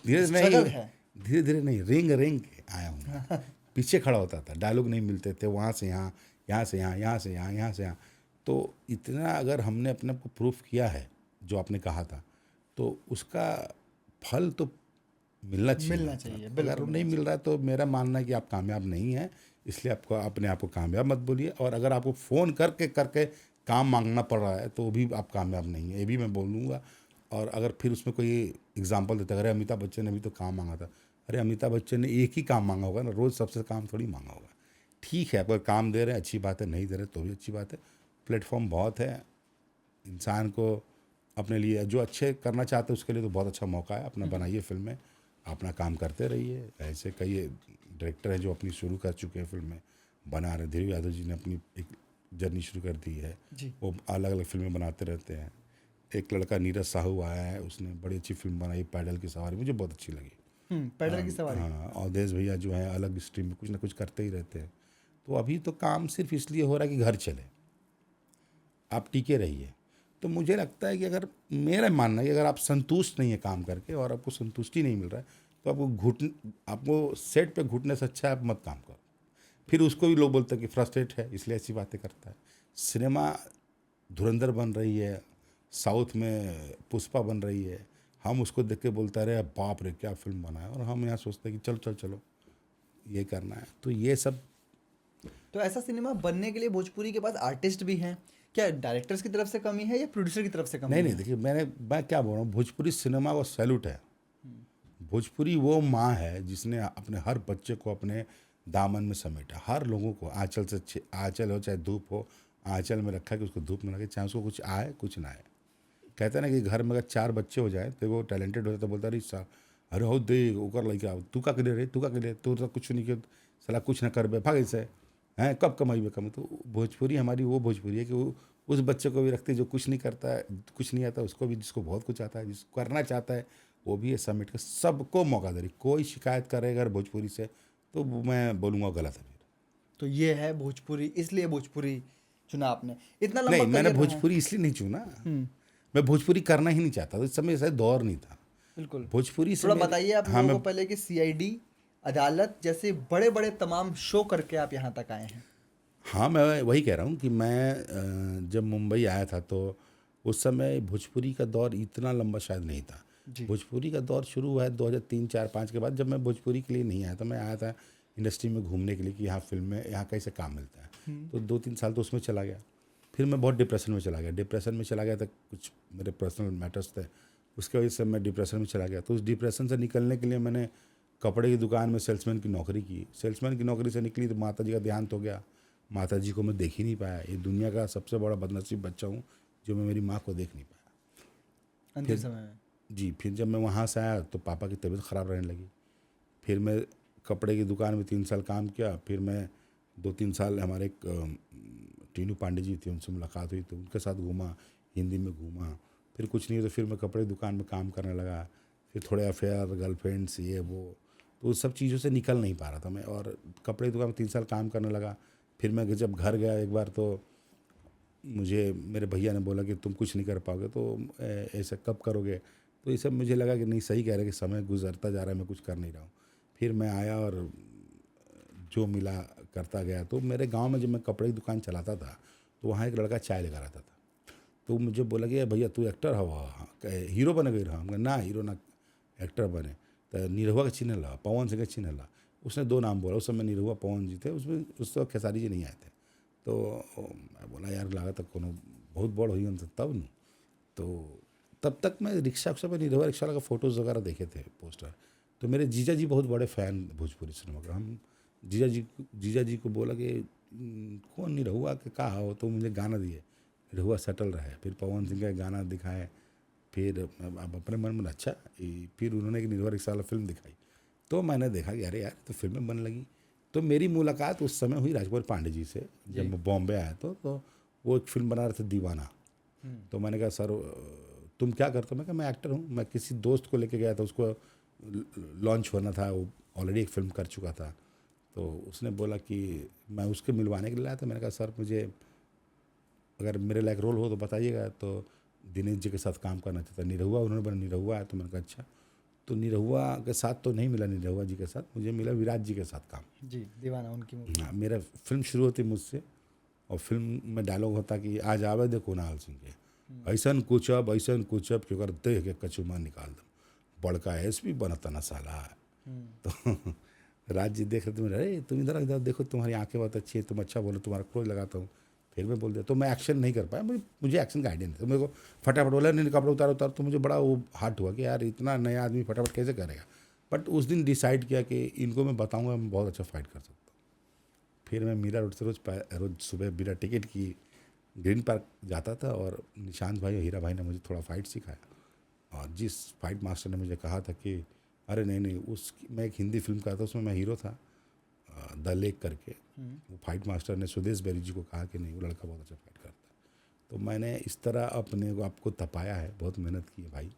धीरे स्ट्रगल है। धीरे नहीं, रेंग के आया हूँ मैं। पीछे खड़ा होता था, डायलॉग नहीं मिलते थे, वहाँ से यहाँ, यहाँ से यहाँ, यहाँ से यहाँ, यहाँ से यहाँ। तो इतना अगर हमने अपने को प्रूफ किया है जो आपने कहा था, तो उसका फल तो मिलना चाहिए। अगर नहीं मिल रहा है तो मेरा मानना है कि आप कामयाब नहीं हैं, इसलिए आपको अपने आप को कामयाब मत बोलिए। और अगर आपको फ़ोन करके काम मांगना पड़ रहा है तो वो भी आप कामयाब नहीं है, ये भी मैं बोलूँगा। और अगर फिर उसमें कोई एग्जांपल देता, अरे अमिताभ बच्चन ने भी तो काम मांगा था। अरे अमिताभ बच्चन ने एक ही काम मांगा होगा ना, रोज़ सबसे काम थोड़ी मांगा होगा। ठीक है, अगर काम दे रहे हैं अच्छी बात है, नहीं दे रहे तो भी अच्छी बात है। प्लेटफॉर्म बहुत है, इंसान को अपने लिए जो अच्छे करना चाहते हैं उसके लिए तो बहुत अच्छा मौका है। अपना बनाइए फिल्में, अपना काम करते रहिए। ऐसे कई डायरेक्टर हैं जो अपनी शुरू कर चुके हैं, फिल्में बना रहे। धीरू यादव जी ने अपनी एक जर्नी शुरू कर दी है, वो अलग अलग फिल्में बनाते रहते हैं। एक लड़का नीरज साहू आया है, उसने बड़ी अच्छी फिल्म बनाई पैडल की सवारी, मुझे बहुत अच्छी लगी। पैडल की सवारी। हाँ, और देश भैया जो है अलग स्ट्रीम में कुछ ना कुछ करते ही रहते हैं। तो अभी तो काम सिर्फ इसलिए हो रहा है कि घर चले, आप टिके रहिए। तो मुझे लगता है कि अगर, मेरा मानना है कि अगर आप संतुष्ट नहीं है काम करके और आपको संतुष्टि नहीं मिल रहा है, तो आपको सेट पे घुटने से अच्छा है आप मत काम करो। फिर उसको भी लोग बोलते हैं कि फ्रस्ट्रेट है, इसलिए ऐसी बातें करता है। सिनेमा धुरंधर बन रही है, साउथ में पुष्पा बन रही है, हम उसको देख के बोलते रहे बाप रे क्या फिल्म बना है, और हम यहाँ सोचते हैं कि चलो ये करना है। तो ये सब, तो ऐसा सिनेमा बनने के लिए भोजपुरी के पास आर्टिस्ट भी हैं क्या? डायरेक्टर्स की तरफ से कमी है या प्रोड्यूसर की तरफ से कमी नहीं, देखिए मैं क्या बोल रहा हूँ, भोजपुरी सिनेमा को सैल्यूट है। भोजपुरी वो माँ है जिसने अपने हर बच्चे को अपने दामन में समेटा, हर लोगों को आंचल हो चाहे धूप हो, आंचल में रखा कि उसको धूप में लगे, चाहे उसको कुछ आए कुछ ना आए। कहते हैं ना कि घर में अगर 4 बच्चे हो जाए तो वो टैलेंटेड होता है, तो बोलता रही सा अरे हो दे ओकर लड़का तू का करे रे, तू का करे, तू तो कुछ नहीं किया, सला कुछ ना कर बे भागे से हैं, कब कमाई कम। तो भोजपुरी हमारी वो भोजपुरी है कि वो उस बच्चे को भी रखती है जो कुछ नहीं करता है, कुछ नहीं आता उसको भी, जिसको बहुत कुछ आता है, जिसको करना चाहता है वो भी है, समेट कर सबको मौका दे रही। कोई शिकायत करेगा अगर भोजपुरी से तो मैं बोलूँगा गलत है। तो ये है भोजपुरी, इसलिए भोजपुरी चुना आपने। इतना लंबा नहीं, मैंने career रहा है। भोजपुरी इसलिए नहीं चुना, मैं भोजपुरी करना ही नहीं चाहता था, इस समय शायद दौर नहीं था बिल्कुल। भोजपुरी से। थोड़ा बताइए आप हाँ, लोगों को पहले कि सीआईडी, अदालत जैसे बड़े बड़े तमाम शो करके आप यहाँ तक आए हैं। हाँ, मैं वही कह रहा हूँ कि मैं जब मुंबई आया था तो उस समय भोजपुरी का दौर इतना लंबा शायद नहीं था। जी। भोजपुरी का दौर शुरू हुआ है 2003, 4, 5 के बाद, जब मैं भोजपुरी के लिए नहीं आया था। मैं आया था इंडस्ट्री में घूमने के लिए कि यहाँ फिल्म में यहाँ कैसे काम मिलता है। तो 2-3 साल तो उसमें चला गया। फिर मैं बहुत डिप्रेशन में चला गया। डिप्रेशन में चला गया था, कुछ मेरे पर्सनल मैटर्स थे, उसके वजह से मैं डिप्रेशन में चला गया। तो उस डिप्रेशन से निकलने के लिए मैंने कपड़े की दुकान में सेल्समैन की नौकरी की। सेल्समैन की नौकरी से निकली तो माता जी का देहांत हो गया। माता जी को मैं देख ही नहीं पाया। ये दुनिया का सबसे बड़ा बदनसीब बच्चा हूँ जो मैं मेरी माँ को देख नहीं पाया अंतिम समय में। जी। फिर जब मैं वहाँ से आया तो पापा की तबीयत ख़राब रहने लगी। फिर मैं कपड़े की दुकान में 3 साल काम किया। फिर मैं 2-3 साल हमारे एक टीनू पांडे जी थे, उनसे मुलाकात हुई तो उनके साथ घूमा, हिंदी में घूमा। फिर कुछ नहीं तो फिर मैं कपड़े की दुकान में काम करने लगा। फिर थोड़े अफेयर, गर्लफ्रेंड्स, ये वो, तो उस सब चीज़ों से निकल नहीं पा रहा था मैं। और कपड़े की दुकान में 3 साल काम करने लगा। फिर मैं जब घर गया एक बार तो मुझे मेरे भैया ने बोला कि तुम कुछ नहीं कर पाओगे, तो ऐसा कब करोगे। तो ये सब मुझे लगा कि नहीं, सही कह रहे कि समय गुजरता जा रहा है, मैं कुछ कर नहीं रहा हूँ। फिर मैं आया और जो मिला करता गया। तो मेरे गांव में जब मैं कपड़े की दुकान चलाता था तो वहाँ एक लड़का चाय लेकर आता था। तो मुझे बोला कि भैया तू एक्टर हवा, हीरो बने गई रहा। हम ना हीरो ना एक्टर बने। तो निरहुआ का चिन्ह ला, पवन सिंह का चिन्ह ला। उसने 2 नाम बोला। उस समय निरहुआ पवन जी थे, उसमें उस वक्त खेसारी जी नहीं आए थे। तो मैं बोला यार लगा तक कोनो बहुत बड़ हुई हम तब न। तो तब तक मैं रिक्शा उक्शा पर निरहुआ रिक्शा लगा फ़ोटोज़ वगैरह देखे थे, पोस्टर। तो मेरे जीजा जी बहुत बड़े फ़ैन भोजपुरी सिनेमा का। हम जीजा जी को बोला कि कौन निरहुआ के का हो, तो मुझे गाना दिए, निरहुआ सटल रहे। फिर पवन सिंह का गाना दिखाए। फिर अब अपने मन में अच्छा, फिर उन्होंने एक निरहुआ रिक्शा वाला फिल्म दिखाई। तो मैंने देखा कि अरे यार तो फिल्में बनने लगी। तो मेरी मुलाकात उस समय हुई राजकुमार पांडे जी से, जब मैं बॉम्बे आया तो वो एक फिल्म बना रहे थे दीवाना। तो मैंने कहा सर तुम क्या करते हो। मैं कहा मैं एक्टर हूँ। मैं किसी दोस्त को लेके गया था, उसको लॉन्च होना था, वो ऑलरेडी एक फिल्म कर चुका था। तो उसने बोला कि मैं उसके मिलवाने के लिए आया था। मैंने कहा सर मुझे अगर मेरे लायक रोल हो तो बताइएगा। तो दिनेश जी के साथ काम करना चाहता, निरहुआ, उन्होंने बोला निरहुआ है। तो मैंने कहा अच्छा। तो निरहुआ के साथ तो नहीं मिला, निरहुआ जी के साथ मुझे मिला विराट जी के साथ काम। जी, दीवाना उनकी मूवी। हाँ, मेरा फिल्म शुरू होती मुझसे और फिल्म में डायलॉग होता कि आज आवे दे कुणाल सिंह के, ऐसन कुचब कि ओकर देह के कचुमा निकाल दम, बड़का एसपी बनता ना साला। तो राज जी देख रहे थे, अरे तुम इधर इधर देखो, तुम्हारी आंखें बहुत अच्छी है, तुम अच्छा बोलो, तुम्हारा क्लोज लगाता हूँ। फिर मैं बोल दिया। तो मैं एक्शन नहीं कर पाया, मुझे एक्शन का आइडिया नहीं था। मेरे को फटाफट बोला नहीं कपड़े उतार। तो मुझे बड़ा वो हार्ट हुआ कि यार इतना नया आदमी फटाफट कैसे करेगा। बट उस दिन डिसाइड किया कि इनको मैं बताऊंगा मैं बहुत अच्छा फाइट कर सकता हूँ। फिर मैं मीरा रोड से रोज़ सुबह बिना टिकट की ग्रीन पार्क जाता था और निशांत भाई और हीरा भाई ने मुझे थोड़ा फाइट सिखाया। और जिस फाइट मास्टर ने मुझे कहा था कि अरे नहीं मैं एक हिंदी फिल्म का था, उसमें मैं हीरो था, द लेक करके। वो फाइट मास्टर ने सुदेश बेरी जी को कहा कि नहीं वो लड़का बहुत अच्छा फाइट करता है। तो मैंने इस तरह अपने को आपको तपाया है, बहुत मेहनत की है भाई।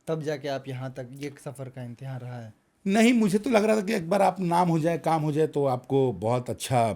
तब जाके आप यहाँ तक ये सफ़र का इम्तिहान रहा है। नहीं, मुझे तो लग रहा था कि एक बार आप नाम हो जाए, काम हो जाए तो आपको बहुत अच्छा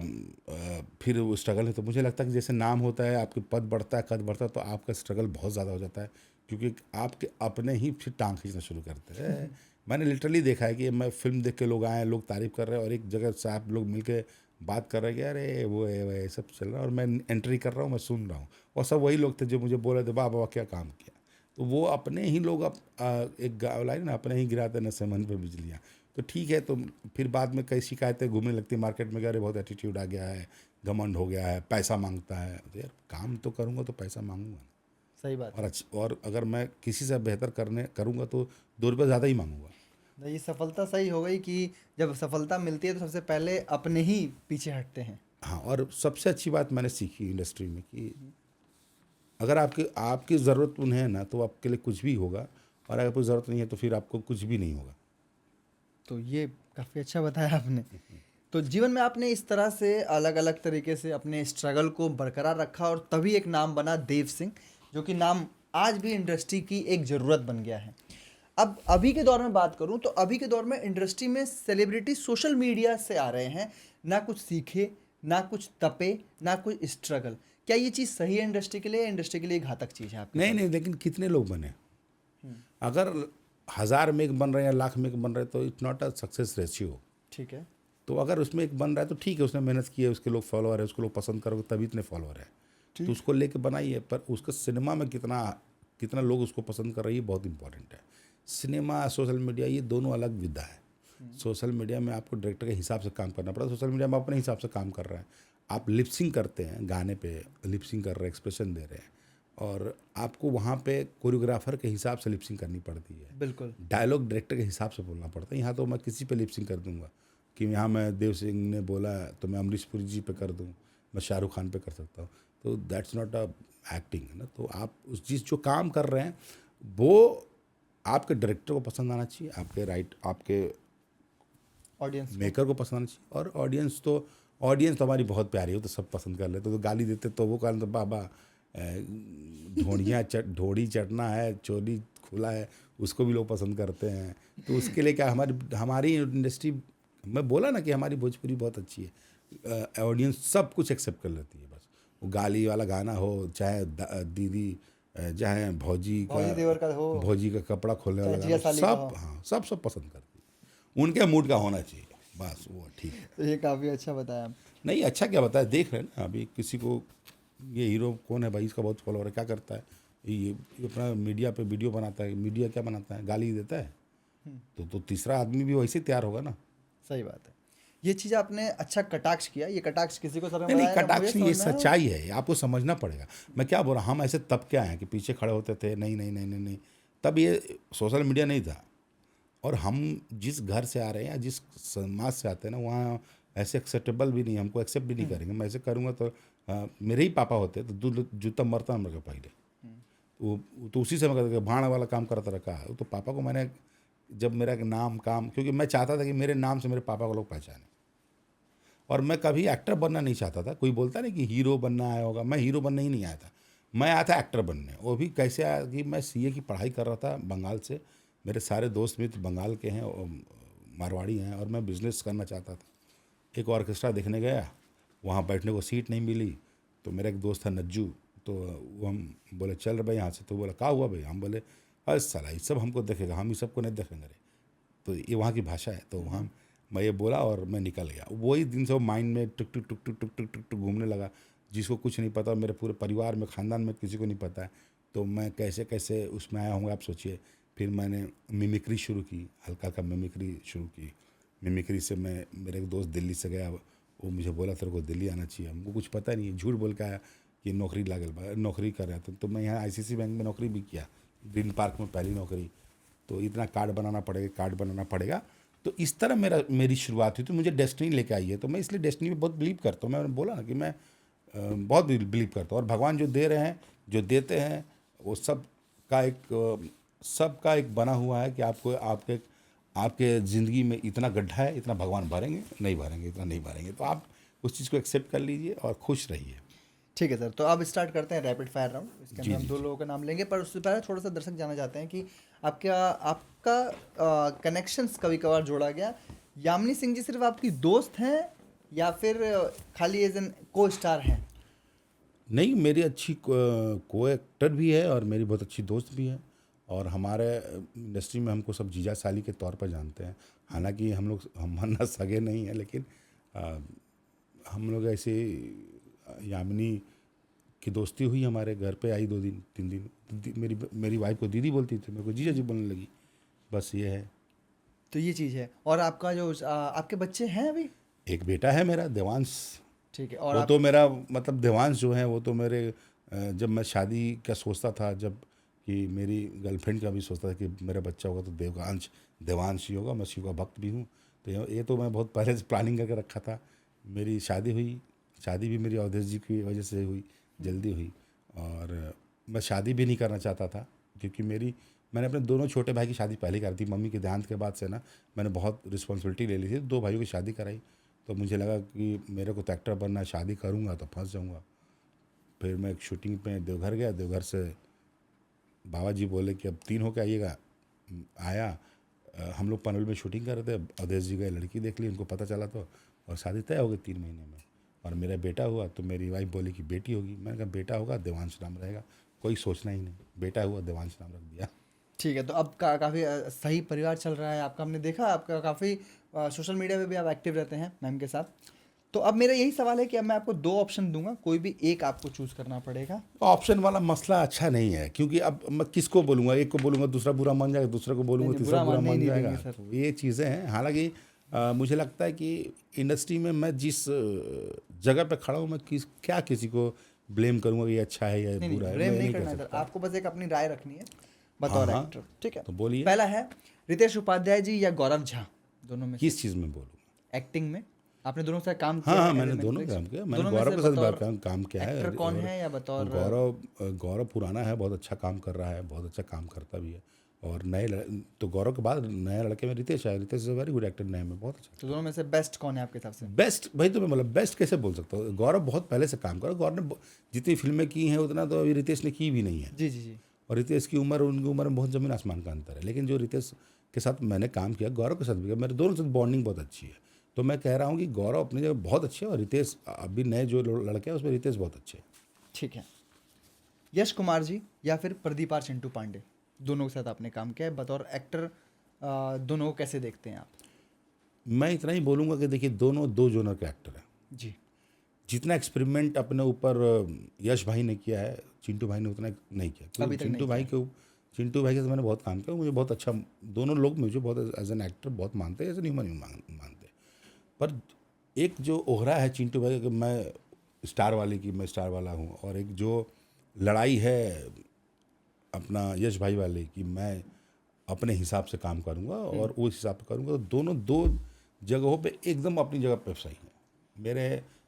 फिर वो स्ट्रगल है। तो मुझे लगता है कि जैसे नाम होता है, आपके पद बढ़ता है, कद बढ़ता है, तो आपका स्ट्रगल बहुत ज़्यादा हो जाता है, क्योंकि आपके अपने ही फिर टांग खींचना शुरू करते हैं। मैंने लिटरली देखा है कि मैं फिल्म देख के लोग आए, लोग तारीफ़ कर रहे हैं और एक जगह से आप लोग मिल के बात कर रहे हैं कि अरे वो है वो सब चल रहा है, और मैं एंट्री कर रहा हूँ, मैं सुन रहा हूँ, और सब वही लोग थे जो मुझे बोल रहे थे वाह वाह क्या काम किया। तो वो अपने ही लोग एक गाँव लाइन ना, अपने ही गिराते न समन पे बिजलियाँ। तो ठीक है। तो फिर बाद में कई शिकायतें घूमने लगती मार्केट में, अरे बहुत एटीट्यूड आ गया है, घमंड हो गया है, पैसा मांगता है। तो यार काम तो करूँगा तो पैसा मांगूंगा। सही बात और है। और अगर मैं किसी से बेहतर करूँगा तो 2 रुपये ज़्यादा ही मांगूंगा। तो ये सफलता सही हो गई कि जब सफलता मिलती है तो सबसे पहले अपने ही पीछे हटते हैं। हाँ, और सबसे अच्छी बात मैंने सीखी इंडस्ट्री में कि अगर आपकी ज़रूरत उन्हें है ना, तो आपके लिए कुछ भी होगा, और अगर कोई ज़रूरत नहीं है तो फिर आपको कुछ भी नहीं होगा। तो ये काफ़ी अच्छा बताया आपने। तो जीवन में आपने इस तरह से अलग अलग तरीके से अपने स्ट्रगल को बरकरार रखा और तभी एक नाम बना देव सिंह, जो कि नाम आज भी इंडस्ट्री की एक ज़रूरत बन गया है। अब अभी के दौर में बात करूं तो अभी के दौर में इंडस्ट्री में सेलिब्रिटी सोशल मीडिया से आ रहे हैं, ना कुछ सीखे, ना कुछ तपे, ना कुछ स्ट्रगल। क्या ये चीज़ सही है इंडस्ट्री के लिए? इंडस्ट्री के लिए घातक चीज़ है आपके नहीं हिसाब नहीं, लेकिन कितने लोग बने? अगर 1000 में एक बन रहे हैं या लाख में एक बन रहे हैं तो it's not a success ratio. से? ठीक है। तो अगर उसमें एक बन रहा है तो ठीक है, उसने मेहनत की है, उसके लोग फॉलोअर है, उसको लोग पसंद करोगे तभी इतने फॉलोअर है। तो उसको लेके बनाइए, पर उसका सिनेमा में कितना लोग उसको पसंद कर रही है बहुत इंपॉर्टेंट है। सिनेमा सोशल मीडिया ये दोनों अलग विधा है। सोशल मीडिया में आपको डायरेक्टर के हिसाब से काम करना पड़ता है, सोशल मीडिया में अपने हिसाब से काम कर रहे हैं। आप लिपसिंग करते हैं, गाने पे लिपसिंग कर रहे हैं, एक्सप्रेशन दे रहे हैं, और आपको वहाँ पे कोरियोग्राफर के हिसाब से लिपसिंग करनी पड़ती है। बिल्कुल। डायलॉग डायरेक्टर के हिसाब से बोलना पड़ता है। यहाँ तो मैं किसी पे लिपसिंग कर दूंगा कि यहाँ मैं देव सिंह ने बोला तो मैं अमरीश पुरी जी पे कर दूँ, मैं शाहरुख खान पे कर सकता हूँ, तो दैट्स नॉट अ एक्टिंग है ना। तो आप उस चीज़ जो काम कर रहे हैं वो आपके डायरेक्टर को पसंद आना चाहिए, आपके ऑडियंस मेकर को पसंद आना चाहिए। और ऑडियंस तो हमारी बहुत प्यारी हो, तो सब पसंद कर लेते। तो गाली देते तो वो कहते तो बाबा ढोड़ी चटना है, चोली खुला है, उसको भी लोग पसंद करते हैं। तो उसके लिए क्या हमारी इंडस्ट्री, मैं बोला ना कि हमारी भोजपुरी बहुत अच्छी है, ऑडियंस सब कुछ एक्सेप्ट कर लेती है। बस वो गाली वाला गाना हो, चाहे दीदी चाहे भौजी देवर का हो, भौजी का कपड़ा खोलने वाला जिया गाना, साली का सब हो। हाँ सब पसंद करती है। उनके मूड का होना चाहिए, बस वो ठीक है। तो ये काफ़ी अच्छा बताया। नहीं अच्छा क्या बताया, देख रहे हैं ना अभी किसी को, ये हीरो कौन है भाई, इसका बहुत फॉलोअर है, क्या करता है ये अपना मीडिया पे वीडियो बनाता है, मीडिया क्या बनाता है, गाली देता है। तो तीसरा आदमी भी वैसे ही तैयार होगा ना। सही बात है। ये चीज़ आपने अच्छा कटाक्ष किया, ये कटाक्ष किसी को समझ में नहीं आया ना, कटाक्ष मुझे नहीं, ये समझ में आया। सच्चाई है, ये आपको समझना पड़ेगा। मैं क्या बोल रहा हूँ, हम ऐसे तब क्या हैं कि पीछे खड़े होते थे, नहीं नहीं नहीं नहीं नहीं, तब ये सोशल मीडिया नहीं था। और हम जिस घर से आ रहे हैं या जिस समाज से आते हैं ना, वहाँ ऐसे एक्सेप्टेबल भी नहीं, हमको एक्सेप्ट भी नहीं करेंगे। मैं ऐसे करूँगा तो मेरे ही पापा होते तो जूता मरता मेरे को पहले, तो उसी से मैं कहता भाड़ वाला काम करता रखा है। तो पापा को मैंने जब मेरा नाम काम, क्योंकि मैं चाहता था कि मेरे नाम से मेरे पापा को लोग पहचाने, और मैं कभी एक्टर बनना नहीं चाहता था। कोई बोलता नहीं कि हीरो बनना आया होगा, मैं हीरो बनना ही नहीं आया था, मैं आया था एक्टर बनने। वो भी कैसे आया कि मैं सीए की पढ़ाई कर रहा था बंगाल से, मेरे सारे दोस्त मित्र बंगाल के हैं, मारवाड़ी हैं, और मैं बिज़नेस करना चाहता था। एक ऑर्केस्ट्रा देखने गया, वहाँ बैठने को सीट नहीं मिली, तो मेरा एक दोस्त था नज्जू, तो वो हम बोले चल रहे भाई यहाँ से, तो बोला क्या हुआ भाई, हम बोले अरे साला ये सब हमको देखेगा, हम ये सबको नहीं देखेंगे रे, तो ये वहाँ की भाषा है। तो वहाँ मैं ये बोला और मैं निकल गया। वही दिन से वो माइंड में टुक टुक टुक टुक टुक टुक टुक टुक घूमने लगा, जिसको कुछ नहीं पता, मेरे पूरे परिवार में ख़ानदान में किसी को नहीं पता है। तो मैं कैसे कैसे उसमें आया हूँ आप सोचिए। फिर मैंने मिमिक्री शुरू की, हल्का हल्का मिमिक्री शुरू की। मिमिक्री से मैं, मेरे एक दोस्त दिल्ली से गया, वो मुझे बोला तेरे को दिल्ली आना चाहिए, हमको कुछ पता नहीं है, झूठ बोल के आया कि नौकरी कर रहा था। तो मैं यहाँ आईसीसी बैंक में नौकरी भी किया, ग्रीन पार्क में पहली नौकरी। तो इतना कार्ड बनाना पड़ेगा। तो इस तरह मेरी शुरुआत हुई। तो मुझे डेस्टिनी लेके आई है, तो मैं इसलिए डेस्टिनी पे बहुत बिलीव करता हूँ। मैंने बोला ना कि मैं बहुत बिलीव करता हूँ, और भगवान जो दे रहे हैं, जो देते हैं, वो सबका एक बना हुआ है कि आपके ज़िंदगी में इतना गड्ढा है, इतना भगवान भरेंगे, नहीं भरेंगे, इतना नहीं भरेंगे। तो आप उस चीज़ को एक्सेप्ट कर लीजिए और खुश रहिए। ठीक है सर, तो अब स्टार्ट करते हैं रैपिड फायर राउंड। इसके अंदर हम दो लोगों का नाम लेंगे, पर उससे पहले थोड़ा सा दर्शक जानना चाहते हैं कि आपका कनेक्शंस कभी कभार जोड़ा गया। यामिनी सिंह जी सिर्फ आपकी दोस्त हैं या फिर खाली एज एन को स्टार हैं? नहीं, मेरी अच्छी को एक्टर भी है और मेरी बहुत अच्छी दोस्त भी है, और हमारे इंडस्ट्री में हमको सब जीजा साली के तौर पर जानते हैं। हालांकि हम ना सगे नहीं हैं, लेकिन हम लोग ऐसे यामिनी की दोस्ती हुई, हमारे घर पे आई 2 दिन 3 दिन, मेरी वाइफ को दीदी बोलती थी, मेरे को जीजा जी बोलने लगी, बस ये है। तो ये चीज़ है। और आपका जो आपके बच्चे हैं अभी? एक बेटा है मेरा, देवांश। ठीक है। और वो तो मेरा मतलब देवांश जो है वो तो मेरे जब मैं शादी का सोचता था, जब कि मेरी गर्लफ्रेंड का भी सोचता था कि मेरा बच्चा होगा तो देवांश ही होगा। मैं शिव का भक्त भी हूँ, तो ये तो मैं बहुत पहले से प्लानिंग करके रखा था। मेरी शादी भी मेरी अवधेश जी की वजह से हुई, जल्दी हुई। और मैं शादी भी नहीं करना चाहता था, क्योंकि मैंने अपने दोनों छोटे भाई की शादी पहले कर दी। मम्मी के देहांत के बाद से ना मैंने बहुत रिस्पॉन्सिबिलिटी ले ली थी, 2 भाइयों की शादी कराई। तो मुझे लगा कि मेरे को तो एक्टर बनना है, शादी करूँगा तो फंस जाऊँगा। फिर मैं एक शूटिंग पे देवघर गया, देवघर से बाबा जी बोले कि अब 3 होके आइएगा। आया, हम लोग पनवेल में शूटिंग कर रहे थे, अवधेश जी गए, लड़की देख ली, उनको पता चला तो, और शादी तय हो गई 3 महीने में। और मेरा बेटा हुआ तो मेरी वाइफ बोली कि बेटी होगी। मैंने कहा बेटा होगा, देवांश नाम रहेगा, कोई सोचना ही नहीं, बेटा हुआ, देवांश नाम रख दिया। ठीक है। तो अब काफ़ी सही परिवार चल रहा है आपका। हमने देखा आपका काफ़ी सोशल मीडिया पे भी आप एक्टिव रहते हैं मैम के साथ। तो अब मेरा यही सवाल है कि अब मैं आपको 2 ऑप्शन दूंगा, कोई भी एक आपको चूज करना पड़ेगा। ऑप्शन वाला मसला अच्छा नहीं है, क्योंकि अब मैं किसको बोलूँगा, एक को बोलूँगा दूसरा बुरा मान जाएगा, दूसरे को बोलूँगा नहीं, तीसरा बुरा बुरा मानने ही मान नहीं जाएगा। देंगे सर। तो ये चीज़ें हैं। हालांकि मुझे लगता है कि इंडस्ट्री में मैं जिस जगह पे खड़ा हूँ, मैं क्या किसी को ब्लेम करूँगा कि ये अच्छा है या नहीं बुरा है, ब्लेम मैं नहीं नहीं करना कर है सर, सकता। आपको बस एक अपनी राय रखनी है बतौर हाँ, एक्टर, ठीक है। तो बोलिए। पहला है रितेश उपाध्याय जी या गौरव झा, दोनों में से किस चीज़ में बोलूँ? एक्टिंग में आपने दोनों से काम हाँ किया हाँ, है, मैंने as a दोनों Matrix? काम किया। मैंने दोनों में गौरव से के साथ बतौर काम किया है। एक्टर कौन और है या बतौर गौरव पुराना है, बहुत अच्छा काम कर रहा है, बहुत अच्छा काम करता भी है। और तो गौरव के बाद नया लड़के में रितेश है। Ritesh is a very good actor, नए में बहुत अच्छा। तो दोनों में से बेस्ट कौन है आपके हिसाब से? बेस्ट भाई, तो मैं मतलब बेस्ट कैसे बोल सकता हूँ? गौरव बहुत पहले से काम कर रहा है। गौरव ने जितनी फिल्में की हैं उतना तो अभी रितेश ने की भी नहीं है। जी जी जी। और रितेश की उम्र उनकी उम्र में बहुत ज़मीन आसमान का अंतर है। लेकिन जो रितेश के साथ मैंने काम किया, गौरव के साथ भी किया, मेरे दोनों से बॉन्डिंग बहुत अच्छी है। तो मैं कह रहा हूँ कि गौरव अपनी जगह बहुत अच्छे है, और रितेश अभी नए जो लड़के हैं उसमें रितेश बहुत अच्छे हैं। ठीक है। यश कुमार जी या फिर प्रदीप आर चिंटू पांडे, दोनों के साथ आपने काम किया है बतौर एक्टर, दोनों को कैसे देखते हैं आप? मैं इतना ही बोलूँगा कि देखिए, दोनों दो जोनर के एक्टर हैं। जी। जितना एक्सपेरिमेंट अपने ऊपर यश भाई ने किया है, चिंटू भाई ने उतना नहीं किया। अभी क्योंकि तक नहीं चिंटू भाई के साथ मैंने बहुत काम किया, मुझे बहुत अच्छा, दोनों लोग मुझे बहुत एज एन एक्टर बहुत मानते हैं, एज एन ह्यूमन मानते हैं। पर एक जो ओहरा है चिंटू भाई का, कि मैं स्टार वाले की, मैं स्टार वाला हूँ, और एक जो लड़ाई है अपना यश भाई वाले की, मैं अपने हिसाब से काम करूँगा और उस हिसाब से करूँगा। तो दोनों दो जगहों पे एकदम अपनी जगह पे सही है मेरे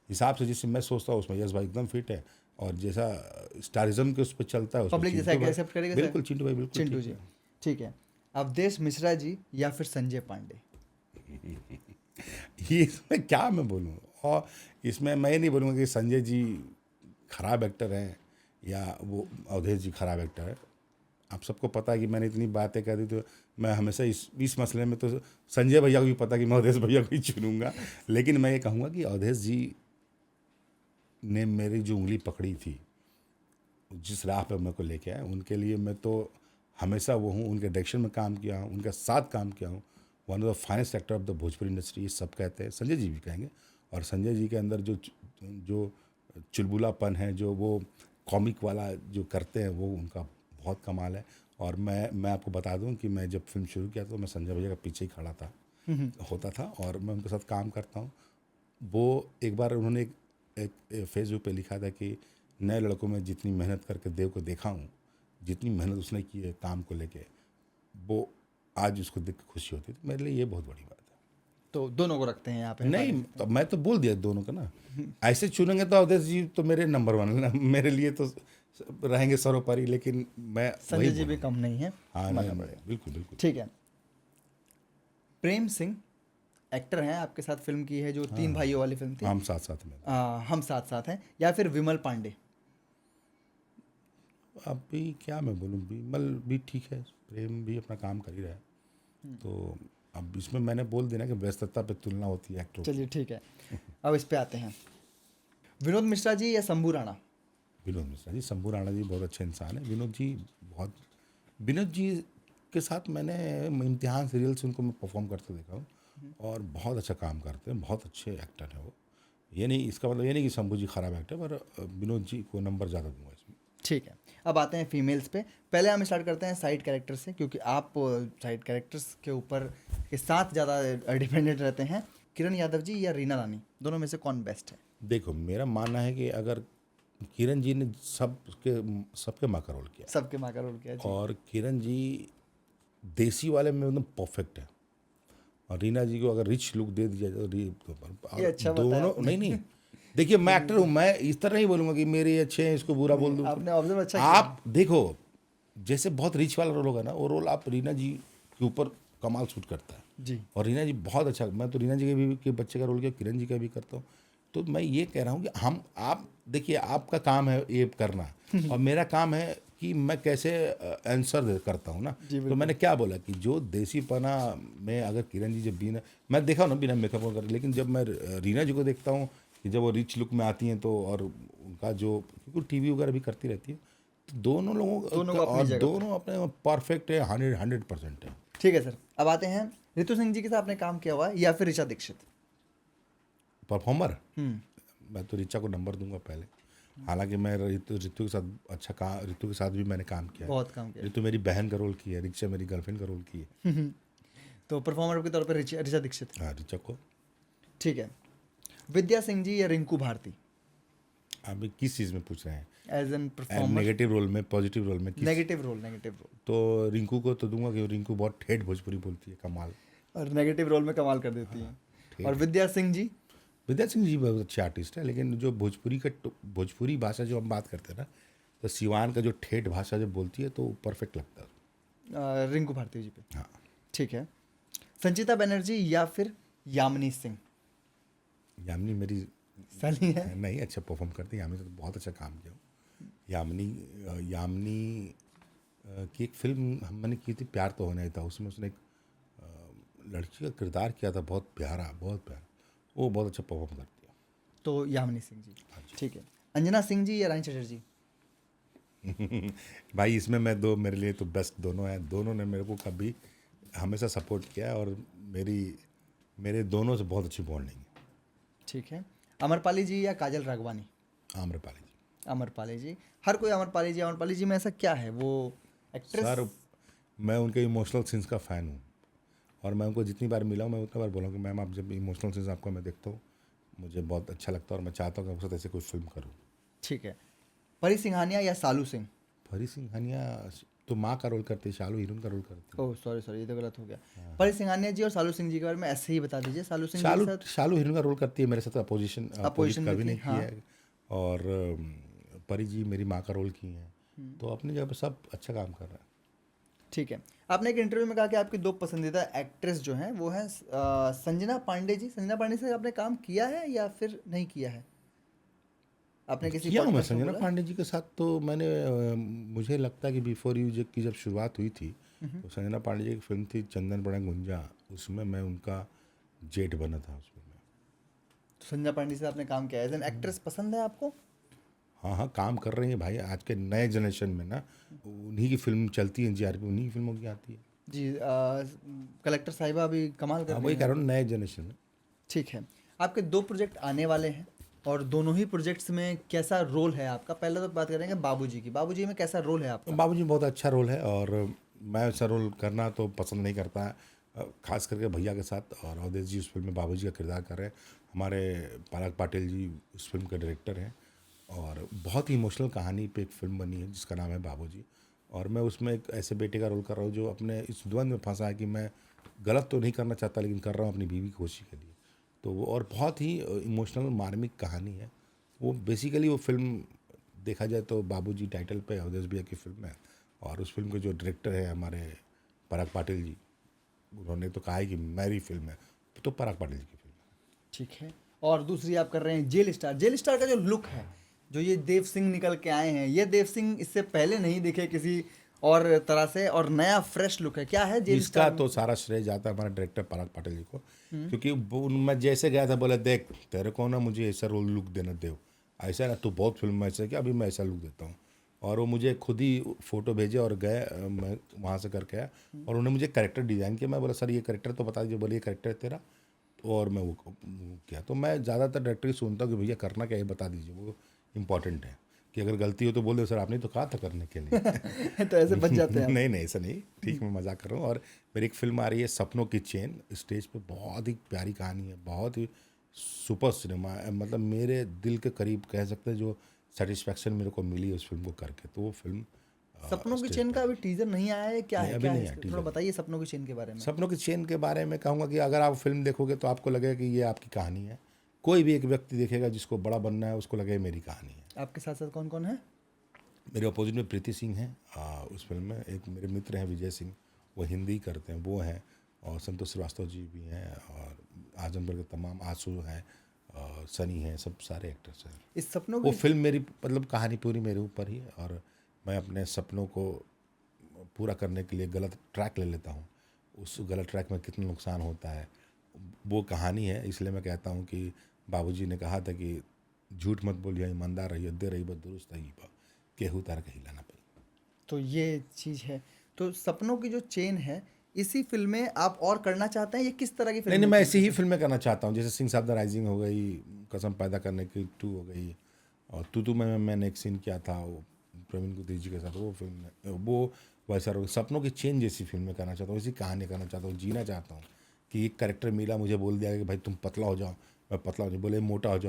हिसाब से। जिससे मैं सोचता हूँ उसमें यश भाई एकदम फिट है, और जैसा स्टारिज्म के उस पर चलता है उसमें पब्लिक जैसा चिंटू भाई- एक्सेप्ट करेगा सर? बिल्कुल चिंटू भाई, बिल्कुल चिंटू ठीक जी, है। ठीक है। अवधेश मिश्रा जी या फिर संजय पांडे? ये इसमें क्या मैं बोलूँ, और इसमें मैं ये नहीं बोलूँगा कि संजय जी खराब एक्टर हैं या वो अवधेश जी खराब एक्टर है। आप सबको पता है कि मैंने इतनी बातें कर दी, तो मैं हमेशा इस मसले में तो संजय भैया को भी पता कि मैं अवधेश भैया को ही चुनूंगा। लेकिन मैं ये कहूँगा कि अवधेश जी ने मेरी जो उंगली पकड़ी थी, जिस राह पर मेरे को लेके आए, उनके लिए मैं तो हमेशा वो हूँ। उनके डायरेक्शन में काम किया हूँ, उनके साथ काम किया हूँ। One of the finest actor of the Bhojpuri industry, सब कहते हैं, संजय जी भी कहेंगे। और संजय जी के अंदर जो चुलबुलापन है, जो वो कॉमिक वाला जो करते हैं, वो उनका बहुत कमाल है। और मैं आपको बता दूं कि मैं जब फिल्म शुरू किया तो मैं संजय भैया के पीछे ही खड़ा था होता था, और मैं उनके साथ काम करता हूँ। वो एक बार उन्होंने एक फेसबुक पे लिखा था कि नए लड़कों में जितनी मेहनत करके देव को देखा हूँ, जितनी मेहनत उसने की है काम को लेके, वो आज उसको देख के खुशी होती है। तो मेरे लिए ये बहुत बड़ी बात है। तो दोनों को रखते हैं यहाँ पे? नहीं, तो मैं तो बोल दिया दोनों का ना। ऐसे चुनेंगे तो अवधेश जी तो मेरे नंबर 1 मेरे लिए तो रहेंगे सर्वोपरि। लेकिन मैं संजय जी भी कम नहीं है, हाँ, मानना पड़ेगा। बिल्कुल बिल्कुल। ठीक है। प्रेम सिंह एक्टर हैं, आपके साथ फिल्म की है जो 3 भाइयों वाली फिल्म थी, हम साथ साथ में। हम साथ साथ हैं, या फिर विमल पांडे? अब भी क्या मैं बोलूँ, विमल भी ठीक है, प्रेम भी अपना काम कर ही रहा है। तो अब इसमें मैंने बोल देना कि व्यस्तता पे तुलना होती है एक्टरों की। चलिए ठीक है, अब इस पे आते हैं। विनोद मिश्रा जी या शंभू राणा? विनोद मिश्रा जी, शंभू राणा जी बहुत अच्छे इंसान है। विनोद जी के साथ मैंने इम्तिहान सीरियल से उनको मैं परफॉर्म करते देखा हूँ, और बहुत अच्छा काम करते हैं, बहुत अच्छे एक्टर हैं वो। ये नहीं, इसका मतलब ये नहीं कि शंभू जी खराब एक्टर, पर विनोद जी को नंबर ज़्यादा दूंगा इसमें। ठीक है, अब आते हैं फीमेल्स पे। पहले हम स्टार्ट करते हैं साइड कैरेक्टर से, क्योंकि आप साइड कैरेक्टर्स के ऊपर के साथ ज़्यादा डिपेंडेंट रहते हैं। किरण यादव जी या रीना रानी, दोनों में से कौन बेस्ट है? देखो, मेरा मानना है कि अगर किरण जी ने सबके माँ का रोल किया, सबके माँ का रोल किया जी। और किरण जी देसी वाले में एकदम परफेक्ट है, और रीना जी को अगर रिच लुक दे दिया जाए तो ये अच्छा बताया दोनों आपने। नहीं देखिए, मैं एक्टर हूँ, मैं इस तरह नहीं बोलूँगा कि मेरे अच्छे हैं इसको बुरा बोल दूँ। आपने ऑब्जर्व अच्छा किया। आप देखो, जैसे बहुत रिच वाला रोल होगा ना, वो रोल आप रीना जी के ऊपर कमाल सूट करता है जी। और रीना जी बहुत अच्छा, मैं तो रीना जी के बच्चे का रोल किया, किरण जी का भी करता हूँ। तो मैं ये कह रहा हूँ कि आप देखिए, आपका काम है ये करना और मेरा काम है कि मैं कैसे आंसर करता हूँ ना। तो मैंने क्या बोला कि जो देसीपना में अगर किरण जी जब बिना, मैं देखा हूँ ना बिना मेकअप कर, लेकिन जब मैं रीना जी को देखता हूँ कि जब वो रिच लुक में आती हैं तो, और उनका जो, क्योंकि टीवी वगैरह भी करती रहती है, तो दोनों लोगों और दोनों अपने परफेक्ट है, 100% है। ठीक है सर, अब आते हैं ऋतु सिंह जी के साथ आपने काम किया हुआ है या फिर ऋचा दीक्षित? परफॉर्मर मैं तो ऋचा को नंबर दूंगा पहले। हालांकि मैं ऋतु के साथ ऋतु के साथ भी मैंने काम किया है। बहुत काम किया ऋतु मेरी बहन का रोल की है, ऋचा मेरी गर्लफ्रेंड का रोल की है। तो परफॉर्मर के तौर पर ऋचा दीक्षित। हाँ, ऋचा को। ठीक है। विद्या सिंह जी या रिंकू भारती? आप किस चीज़ में पूछ रहे हैं? As an performer. Negative role में, पॉजिटिव रोल में? Negative role. तो रिंकू को तो दूंगा कि रिंकू बहुत ठेठ भोजपुरी बोलती है, कमाल। और नेगेटिव रोल में कमाल कर देती है। और विद्या सिंह जी? विद्या सिंह जी बहुत अच्छे आर्टिस्ट है, लेकिन जो भोजपुरी भाषा जो हम बात करते हैं ना, तो सिवान का जो ठेठ भाषा जब बोलती है तो परफेक्ट लगता है। रिंकू भारती जी पे। हाँ। ठीक है। संचिता बनर्जी या फिर यामिनी सिंह? यामिनी मेरी साली है। नहीं, अच्छा परफॉर्म करती है यामिनी, तो बहुत अच्छा काम किया। यामिनी की एक फिल्म मैंने की थी, प्यार तो होना ही था। उसमें उसने एक लड़की का किरदार किया था, बहुत प्यारा। वो बहुत अच्छा परफॉर्म करती है। तो यामिनी सिंह जी। ठीक है। अंजना सिंह जी या रानी चटर्जी? भाई इसमें मेरे लिए तो बेस्ट दोनों हैं। दोनों ने मेरे को कभी हमेशा सपोर्ट किया है और मेरे दोनों से बहुत अच्छी बॉन्डिंग है। ठीक है। अमरपाली जी या काजल राघवानी? आम्रपाली जी। अमरपाली जी। हर कोई अमरपाली जी में ऐसा क्या है? वो एक्ट्रेस? सर, मैं उनके इमोशनल सीन्स का फ़ैन हूँ और मैं उनको जितनी बार मिला हूँ मैं उतनी बार बोला हूँ कि मैम आप जब इमोशनल सीन्स आपको मैं देखता हूँ मुझे बहुत अच्छा लगता है और मैं चाहता हूँ कि आपके साथ ऐसे कोई फिल्म करूँ। ठीक है। परी सिंघानिया या सालू सिंह? परी सिंघानिया तो माँ का रोल करती है, शालू हीरोइन का रोल करती है। ओह सॉरी, ये तो गलत हो गया। परी सिंघानिया जी और सालू सिंह जी के बारे में ऐसे ही बता दीजिए। सालू सिंह जी के साथ शालू हीरोइन का रोल करती है, मेरे साथ अपोजिशन में कभी थी, नहीं हाँ। किया है। और परी जी मेरी माँ का रोल की हैं, तो अपनी जगह पर सब अच्छा काम कर रहा है। ठीक है। आपने एक इंटरव्यू में कहा कि आपकी 2 पसंदीदा एक्ट्रेस जो हैं वो हैं संजना पांडे जी। संजना पांडे से आपने काम किया है या फिर नहीं किया है? आपने किसी किया हूँ मैं podcast में संजना बोला? पांडे जी के साथ। तो मैंने मुझे लगता है कि बिफोर यू की जब शुरुआत हुई थी तो संजना पांडे जी की फिल्म थी चंदन बड़ा गुंजा, उसमें मैं उनका जेठ बना था उसमें। तो संजना पांडे से आपने काम किया है। एज एन एक्ट्रेस पसंद है आपको? हाँ, काम कर रही हैं भाई। आज के नए जनरेशन में ना उन्हीं की फिल्म चलती है, जीआरपी उन्हीं की फिल्मों की आती है जी। कलेक्टर साहिबा भी कमाल कर हाँ, रही वही हैं। कह रहा हूँ, नए जनरेशन में। ठीक है। आपके 2 प्रोजेक्ट आने वाले हैं और दोनों ही प्रोजेक्ट्स में कैसा रोल है आपका? पहले तो बात करेंगे बाबूजी की। बाबूजी में कैसा रोल है आपका? बाबूजी बहुत अच्छा रोल है और मैं ऐसा रोल करना तो पसंद नहीं करता, खास करके भैया के साथ। और अवधेश जी उस फिल्म में बाबूजी का किरदार कर रहे हैं। हमारे पराग पाटिल जी उस फिल्म के डायरेक्टर हैं और बहुत ही इमोशनल कहानी पे एक फिल्म बनी है जिसका नाम है बाबूजी। और मैं उसमें एक ऐसे बेटे का रोल कर रहा हूँ जो अपने इस द्वंद में फंसा है कि मैं गलत तो नहीं करना चाहता लेकिन कर रहा हूँ अपनी बीवी की खुशी के लिए। तो वो और बहुत ही इमोशनल मार्मिक कहानी है वो। बेसिकली वो फिल्म देखा जाए तो बाबूजी टाइटल पे अवधेश भैया की फिल्म है और उस फिल्म के जो डायरेक्टर है हमारे पराग पाटिल जी, उन्होंने तो कहा है कि मेरी फिल्म है, तो पराग पाटिल जी की फिल्म है। ठीक है। और दूसरी आप कर रहे हैं जेल स्टार। जेल स्टार का जो लुक है, जो ये देव सिंह निकल के आए हैं, ये देव सिंह इससे पहले नहीं दिखे किसी और तरह से और नया फ्रेश लुक है। क्या है जेल इसका स्टार? तो सारा श्रेय जाता है हमारे डायरेक्टर पराग पाटिल जी को, क्योंकि मैं जैसे गया था बोला देख तेरे को ना मुझे ऐसा रोल लुक देना देव, ऐसा ना तू बहुत फिल्म में ऐसा कि अभी मैं ऐसा लुक देता हूँ। और वो मुझे खुद ही फ़ोटो भेजे और गए, मैं वहाँ से करके आया और उन्होंने मुझे कैरेक्टर डिज़ाइन किया। मैं बोला सर ये कैरेक्टर तो बता दीजिए, बोले ये कैरेक्टर है तेरा, और मैं वो किया। तो मैं ज़्यादातर डायरेक्टर ही सुनता हूँ कि भैया करना क्या है बता दीजिए, वो इम्पॉर्टेंट है। कि अगर गलती हो तो बोल दो सर आपने तो कहा था करने के लिए। तो ऐसे बच जाते हैं। नहीं ऐसा नहीं, ठीक मैं मजाक कर रहा हूँ। और मेरी एक फिल्म आ रही है सपनों की चेन, स्टेज पे बहुत ही प्यारी कहानी है, बहुत ही सुपर सिनेमा, मतलब मेरे दिल के करीब कह सकते हैं। जो सेटिस्फैक्शन मेरे को मिली उस फिल्म को करके, तो वो फिल्म सपनों की चेन का अभी टीजर नहीं आया है, क्या है? अभी क्या नहीं है आया इसका? teaser। थोड़ा बताइए सपनों की चेन के बारे में। सपनों की चेन के बारे में कहूँगा कि अगर आप फिल्म देखोगे तो आपको लगेगा कि ये आपकी कहानी है। कोई भी एक व्यक्ति देखेगा जिसको बड़ा बनना है उसको लगेगा मेरी कहानी है। आपके साथ साथ कौन कौन है? मेरे अपोजिट में प्रीति सिंह हैं उस फिल्म में। एक मेरे मित्र हैं विजय सिंह, वो हिंदी करते हैं, वो हैं। और संतोष श्रीवास्तव जी भी हैं और आजमगढ़ के तमाम आंसू हैं, सनी हैं, सब सारे एक्टर्स हैं। इस सपनों वो की फिल्म मेरी मतलब कहानी पूरी मेरे ऊपर ही है और मैं अपने सपनों को पूरा करने के लिए गलत ट्रैक ले लेता हूँ। उस गलत ट्रैक में कितना नुकसान होता है वो कहानी है। इसलिए मैं कहता हूँ कि बाबूजी ने कहा था कि झूठ मत बोलिए, ईमानदार रहिए, दे रही बस दुरुस्त रही केहू तार कहीं लाना पाई। तो ये चीज़ है। तो सपनों की जो चेन है इसी फिल्म में आप और करना चाहते हैं, ये किस तरह की नहीं फिल्म नहीं, मैं ऐसी ही फिल्में करना चाहता हूँ, जैसे सिंह साब द राइजिंग हो गई, कसम पैदा करने की 2 हो गई, और तू में मैंने एक सीन किया था वो प्रवीण गुप्ता जी के साथ, वो फिल्म वो वैसा सपनों की चेन जैसी फिल्में करना चाहता हूँ, ऐसी कहानी करना चाहता हूँ, जीना चाहता हूँ कि एक कैरेक्टर मिला, मुझे बोल दिया कि भाई तुम पतला हो जाओ, मैं पतला हो जाऊँ, बोले मोटा हो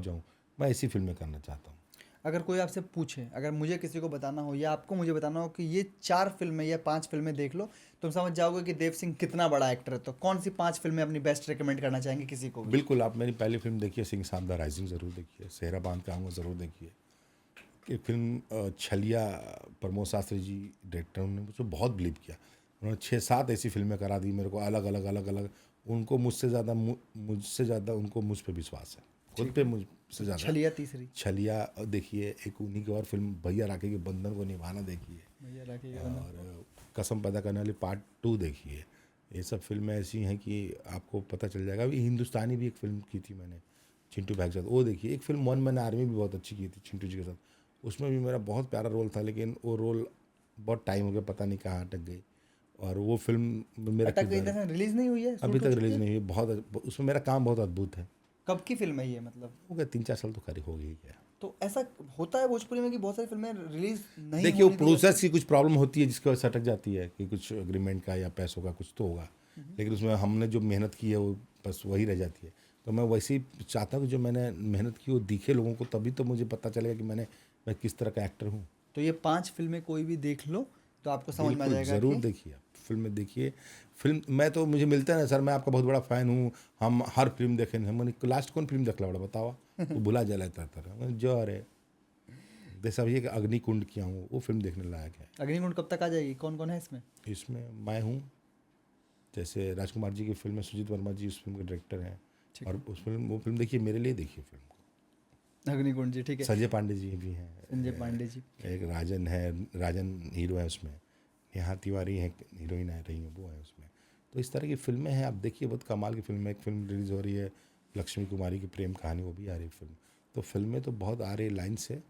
जाऊँ, मैं ऐसी फिल्में करना चाहता हूँ। अगर कोई आपसे पूछे, अगर मुझे किसी को बताना हो या आपको मुझे बताना हो कि ये 4 फिल्में या 5 फिल्में देख लो, तुम समझ जाओगे कि देव सिंह कितना बड़ा एक्टर है, तो कौन सी 5 फिल्में अपनी बेस्ट रिकमेंड करना चाहेंगे किसी को भी? बिल्कुल, आप मेरी पहली फिल्म देखिए सिंह साब द राइजिंग ज़रूर देखिए, सेहरा बांध के आऊँगा ज़रूर देखिए। एक फिल्म छलिया, प्रमोद शास्त्री जी डायरेक्टर, उन्होंने मुझे बहुत बिलीव किया, उन्होंने 6-7 ऐसी फिल्में करा दी मेरे को, अलग अलग अलग अलग। उनको मुझसे ज़्यादा उनको मुझ पे विश्वास है, खुद पे मुझसे ज़्यादा। छलिया तीसरी, छलिया देखिए, एक उन्हीं की और फिल्म भैया राखी के बंधन को निभाना देखिए, भैया राखी के बंधन। और कसम पैदा करने वाली पार्ट 2 देखिए। ये सब फिल्में ऐसी हैं कि आपको पता चल जाएगा। अभी हिंदुस्तानी भी एक फिल्म की थी मैंने चिंटू भाई के साथ, वो देखिए। एक फिल्म 1 मैन आर्मी भी बहुत अच्छी की थी चिंटू जी के साथ, उसमें भी मेरा बहुत प्यारा रोल था, लेकिन वो रोल बहुत टाइम हो गया, पता नहीं कहाँ अटक गई, और वो फिल्म मेरा अटक गई किरदार था, रिलीज नहीं हुई है, अभी शूट तक हो चुकी रिलीज है? नहीं हुई। बहुत उसमें मेरा काम बहुत अद्भुत है। कब की फिल्म है ये, मतलब? हो गया 3-4 साल तो खरी हो गई क्या। तो ऐसा होता है भोजपुरी में कि बहुत सारी फिल्में रिलीज नहीं देखिए, वो होने दी प्रोसेस की कुछ प्रॉब्लम होती है जिसकी वजह से अटक जाती है, कि कुछ एग्रीमेंट का या पैसों का कुछ तो होगा, लेकिन उसमें हमने जो मेहनत की है वो बस वही रह जाती है। तो मैं वैसे ही चाहता हूँ कि जो मैंने मेहनत की वो दिखे लोगों को, तभी तो मुझे पता चलेगा कि मैं किस तरह का एक्टर हूँ। तो ये 5 फिल्में कोई भी देख लो तो आपको समझ में आ बिल्कुल जाएगा ज़रूर कि देखिए, आप फिल्में देखिए। फिल्म मैं तो मुझे मिलता है ना सर, मैं आपका बहुत बड़ा फ़ैन हूँ, हम हर फिल्म देखें। मैंने लास्ट कौन फिल्म देखला बड़ा बतावा, तो भुला जा लेता तरह जो अरे जैसा ये कि अग्निकुंड किया हूँ, वो फिल्म देखने लायक है। अग्निकुंड कब तक आ जाएगी? कौन कौन है इसमें? इसमें मैं हूँ, जैसे राजकुमार जी की फिल्म में सुजीत वर्मा जी उस फिल्म के डायरेक्टर हैं, ठीक और उस फिल्म वो फिल्म देखिए, मेरे लिए देखिए फिल्म को। अग्निकुंड जी, ठीक है। संजय पांडे जी भी हैं, संजय पांडे जी। एक राजन है, राजन हीरो है उसमें, नेहा तिवारी है हीरोइन है रही है, वो है उसमें। तो इस तरह की फिल्में हैं, आप देखिए, बहुत कमाल की फिल्म है। एक फिल्म रिलीज़ हो रही है लक्ष्मी कुमारी की प्रेम कहानी, वो भी आ रही है फिल्म। तो फिल्में तो बहुत आ रही लाइन से,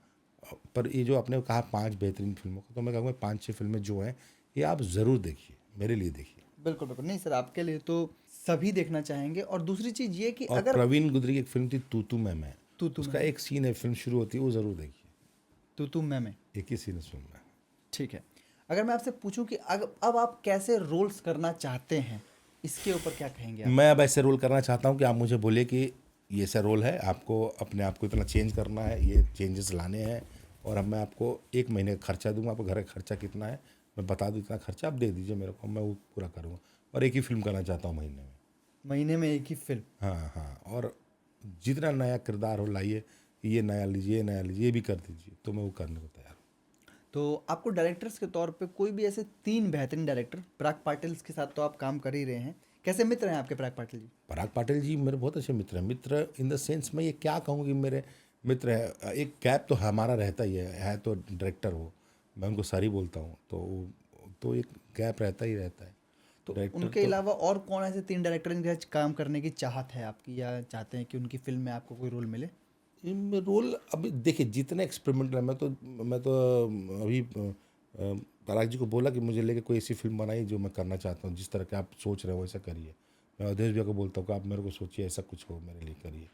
पर ये जो आपने कहा 5 बेहतरीन फिल्मों को, तो मैं कहूँगा 5-6 फिल्में जो हैं ये आप ज़रूर देखिए, मेरे लिए देखिए। बिल्कुल बिल्कुल, नहीं सर, आपके लिए तो सभी देखना चाहेंगे। और दूसरी चीज़ ये कि और अगर प्रवीण गुदरी की एक फिल्म थी तू मैं, तू उसका मैं, एक सीन है, फिल्म शुरू होती है, वो ज़रूर देखिए। तू मैं, एक ही सीन है उस फिल्म में। ठीक है। अगर मैं आपसे पूछूं कि अब आप कैसे रोल्स करना चाहते हैं, इसके ऊपर क्या कहेंगे आप? मैं अब ऐसे रोल करना चाहता हूँ कि आप मुझे बोले कि ये ऐसा रोल है, आपको अपने आप को इतना चेंज करना है, ये चेंजेस लाने हैं, और अब मैं आपको 1 महीने का खर्चा दूंगा, आपको घर का खर्चा कितना है मैं बता दूँ, इतना खर्चा आप दे दीजिए मेरे को, मैं वो पूरा करूँगा। और एक ही फिल्म करना चाहता हूँ महीने में। महीने में एक ही फिल्म? हाँ हाँ, और जितना नया किरदार हो लाइए, ये नया लीजिए, ये नया लीजिए, ये भी कर दीजिए, तो मैं वो करने को तैयार हूँ। तो आपको डायरेक्टर्स के तौर पे कोई भी ऐसे 3 बेहतरीन डायरेक्टर, पराग पाटिल के साथ तो आप काम कर ही रहे हैं, कैसे मित्र हैं आपके पराग पाटिल जी? पराग पाटिल जी मेरे बहुत अच्छे मित्र हैं। मित्र इन द सेंस मैं ये क्या कहूँ कि मेरे मित्र है। एक गैप तो हमारा रहता ही है तो डायरेक्टर हो, मैं उनको सर ही बोलता हूँ, तो एक गैप रहता ही रहता है। तो डायरेक्टर उनके तो अलावा और कौन ऐसे 3 डायरेक्टर जिनके साथ काम करने की चाहत है आपकी, या चाहते हैं कि उनकी फिल्म में आपको कोई रोल मिले? इनमें रोल अभी देखिए, जितने एक्सपेरिमेंट है, मैं तो अभी पराग जी को बोला कि मुझे लेके कोई ऐसी फिल्म बनाई जो मैं करना चाहता हूँ, जिस तरह के आप सोच रहे हो वैसा करिए। मैं अवधेश भैया को बोलता हूँ कि आप मेरे को सोचिए, ऐसा कुछ हो मेरे लिए करिए।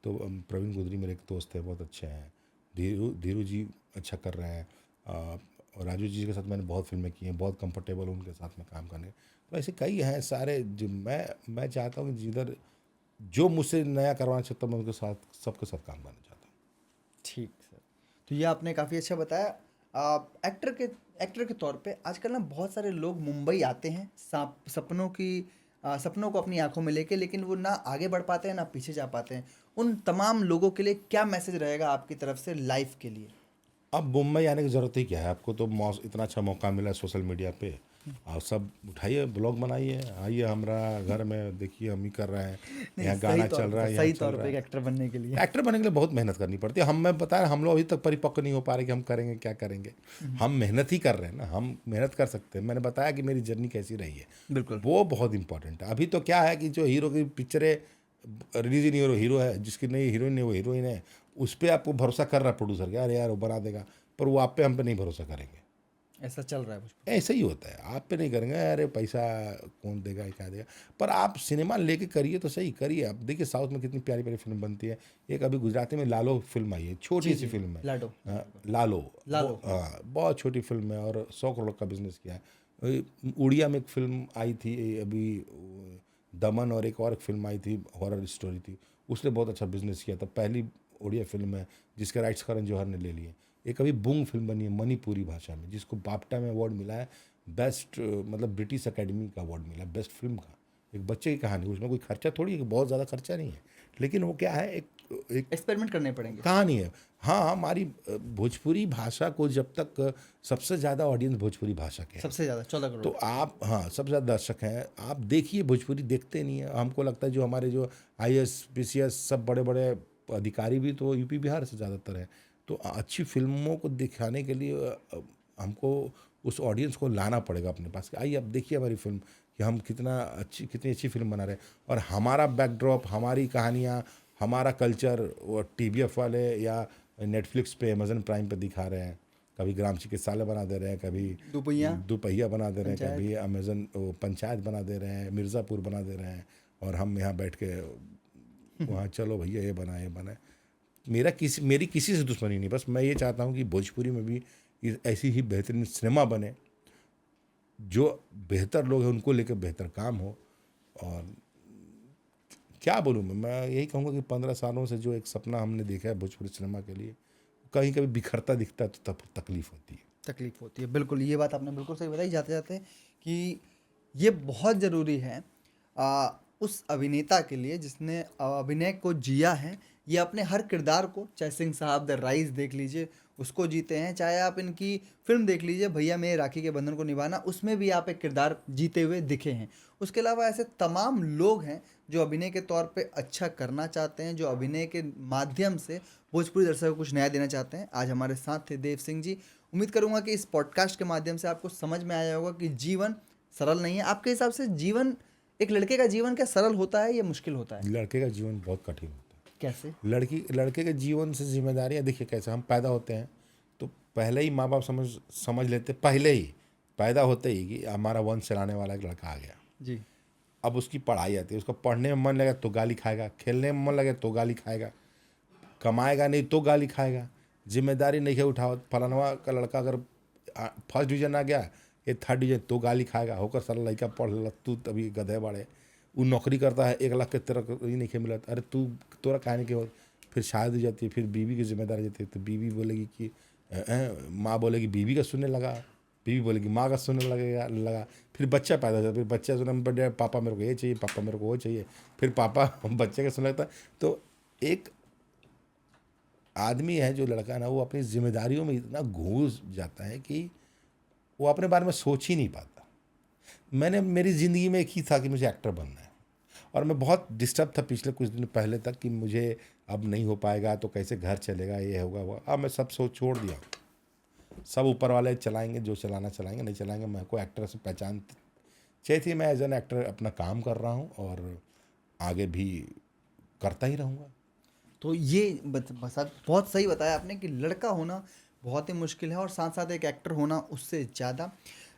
तो प्रवीण गुदरी मेरे एक दोस्त है, बहुत अच्छे हैं। धीरू जी अच्छा कर रहे हैं, और राजू जी के साथ मैंने बहुत फिल्में की हैं, बहुत कंफर्टेबल हूँ उनके साथ में काम करने। तो ऐसे कई हैं सारे जो मैं चाहता हूँ कि जिधर जो मुझसे नया करवाना चाहता हूँ, मैं उनके साथ सबके साथ काम करना चाहता हूँ। ठीक सर, तो ये आपने काफ़ी अच्छा बताया। एक्टर के तौर पे आजकल ना बहुत सारे लोग मुंबई आते हैं सपनों को अपनी आंखों में लेके, लेकिन वो ना आगे बढ़ पाते हैं ना पीछे जा पाते हैं। उन तमाम लोगों के लिए क्या मैसेज रहेगा आपकी तरफ से लाइफ के लिए? अब मुंबई आने की ज़रूरत ही क्या है, आपको तो इतना अच्छा मौका मिला है सोशल मीडिया पे, आप सब उठाइए, ब्लॉग बनाइए, आइए हमारा घर में देखिए, हम ही कर रहे हैं, नहीं, यहाँ गाना चल रहा है, यहाँ सही चल तौर रहा पे एक है। एक्टर बनने के लिए। एक्टर बनने के लिए बहुत मेहनत करनी पड़ती है। मैं बता रहा, हम लोग अभी तक परिपक्व नहीं हो पा रहे कि हम करेंगे क्या करेंगे। हम मेहनत ही कर रहे हैं ना, हम मेहनत कर सकते हैं। मैंने बताया कि मेरी जर्नी कैसी रही है, बिल्कुल। वो बहुत इंपॉर्टेंट है। अभी तो क्या है कि जो हीरो की पिक्चरें रिलीज ही नहीं हो रही, हीरो है जिसकी नई हीरोइन है वो हीरोइन है, उस पर आपको भरोसा कर रहा है प्रोड्यूसर, कि अरे यार वो बना देगा, पर वो आप पे हम पे नहीं भरोसा करेंगे। ऐसा चल रहा है कुछ। ऐसा ही होता है, आप पे नहीं करेंगे, अरे पैसा कौन देगा, क्या देगा। पर आप सिनेमा लेके करिए तो सही करिए। आप देखिए साउथ में कितनी प्यारी प्यारी फिल्म बनती है। एक अभी गुजराती में लालो फिल्म आई है, छोटी सी फिल्म है। लाडो। लालो। लालो। हाँ, बहुत छोटी फिल्म है और 100 करोड़ का बिजनेस किया है। उड़िया में एक फिल्म आई थी अभी, दमन, और एक और फिल्म आई थी, हॉरर स्टोरी थी, उसने बहुत अच्छा बिजनेस किया था। पहली उड़िया फिल्म है जिसके राइट्स करण जौहर ने ले लिए। एक अभी बूंग फिल्म बनी है मणिपुरी भाषा में, जिसको बाफ्टा में अवार्ड मिला है, बेस्ट, मतलब ब्रिटिश अकेडमी का अवार्ड मिला है बेस्ट फिल्म का। एक बच्चे की कहानी, उसमें कोई खर्चा थोड़ी है, बहुत ज़्यादा खर्चा नहीं है, लेकिन वो क्या है, एक एक्सपेरिमेंट करने पड़ेंगे। कहानी है। हाँ, हमारी भोजपुरी भाषा को जब तक सबसे ज़्यादा ऑडियंस भोजपुरी भाषा के है, सबसे ज़्यादा 14 करोड़। तो आप, हाँ, सबसे ज़्यादा दर्शक हैं, आप देखिए। भोजपुरी देखते नहीं है। हमको लगता है जो हमारे जो IAS PCS सब बड़े बड़े अधिकारी भी तो यूपी बिहार से ज़्यादातर है। तो अच्छी फिल्मों को दिखाने के लिए हमको उस ऑडियंस को लाना पड़ेगा अपने पास कि आइए, अब देखिए हमारी फिल्म कि हम कितनी अच्छी फिल्म बना रहे हैं। और हमारा बैकड्रॉप, हमारी कहानियाँ, हमारा कल्चर वो TBF वाले या नेटफ्लिक्स पे, अमेजन प्राइम पे दिखा रहे हैं। कभी ग्राम चिकित्सालय बना दे रहे हैं, कभी दुपहिया बना दे रहे हैं, कभी अमेजन पंचायत बना दे रहे हैं, मिर्ज़ापुर बना दे रहे हैं, और हम यहाँ बैठ के वहाँ चलो भैया ये बना। मेरी किसी से दुश्मनी नहीं, बस मैं ये चाहता हूँ कि भोजपुरी में भी ऐसी ही बेहतरीन सिनेमा बने, जो बेहतर लोग हैं उनको लेकर बेहतर काम हो। और क्या बोलूँ मैं यही कहूँगा कि 15 सालों से जो एक सपना हमने देखा है भोजपुरी सिनेमा के लिए, कहीं कभी बिखरता दिखता है तो तब तकलीफ होती है। तकलीफ होती है, बिल्कुल। ये बात आपने बिल्कुल सही बताई जाते जाते कि ये बहुत ज़रूरी है उस अभिनेता के लिए जिसने अभिनय को जिया है। ये अपने हर किरदार को, चाहे सिंह साहब द राइज देख लीजिए, उसको जीते हैं, चाहे आप इनकी फिल्म देख लीजिए भैया मेरे राखी के बंधन को निभाना, उसमें भी आप एक किरदार जीते हुए दिखे हैं। उसके अलावा ऐसे तमाम लोग हैं जो अभिनय के तौर पे अच्छा करना चाहते हैं, जो अभिनय के माध्यम से भोजपुरी दर्शकों को कुछ नया देना चाहते हैं। आज हमारे साथ थे देव सिंह जी। उम्मीद करूंगा कि इस पॉडकास्ट के माध्यम से आपको समझ में आया होगा कि जीवन सरल नहीं है। आपके हिसाब से जीवन, एक लड़के का जीवन क्या सरल होता है या मुश्किल होता है? लड़के का जीवन बहुत कठिन होता है। कैसे? लड़के के जीवन से जिम्मेदारियाँ, देखिए कैसे हम पैदा होते हैं तो पहले ही माँ बाप समझ लेते, पहले ही पैदा होते ही कि हमारा वंश चलाने वाला एक लड़का आ गया जी। अब उसकी पढ़ाई आती है, उसका पढ़ने में मन लगे तो गाली खाएगा, खेलने में मन लगे तो गाली खाएगा, कमाएगा नहीं तो गाली खाएगा, जिम्मेदारी नहीं है उठाओ। फलानवा का लड़का अगर फर्स्ट डिवीजन आ गया ये थर्ड डिवीजन तो गाली खाएगा, होकर सारा लड़का पढ़ ल तू तभी गधे बाड़े। वो नौकरी करता है 1 लाख के तेरा नहीं मिला, अरे तू तोरा कहने के हो। फिर शादी हो जाती है, फिर बीवी की जिम्मेदारी जाती है, तो बीवी बोलेगी कि माँ बोलेगी बीवी का सुनने लगा, बीवी बोलेगी माँ का सुनने लगा। फिर बच्चा पैदा हो जाता है, फिर बच्चा सुनने बड़े पापा मेरे को ये चाहिए, पापा मेरे को वो चाहिए, फिर पापा बच्चे का सुनने लगता है। तो एक आदमी है जो लड़का ना, वो अपनी जिम्मेदारियों में इतना घुस जाता है कि वो अपने बारे में सोच ही नहीं पाता। मेरी ज़िंदगी में एक ही था कि मुझे एक्टर बनना है, और मैं बहुत डिस्टर्ब था पिछले कुछ दिन पहले तक कि मुझे अब नहीं हो पाएगा तो कैसे घर चलेगा, ये होगा वो। अब मैं सब सोच छोड़ दिया, सब ऊपर वाले चलाएंगे, जो चलाना चलाएंगे, नहीं चलाएंगे। मैं को एक्टर से पहचान चाहिए थी, मैं एज एन एक्टर अपना काम कर रहा हूँ और आगे भी करता ही रहूँगा। तो ये बस बहुत सही बताया आपने कि लड़का होना बहुत ही मुश्किल है और साथ साथ एक एक्टर होना उससे ज़्यादा।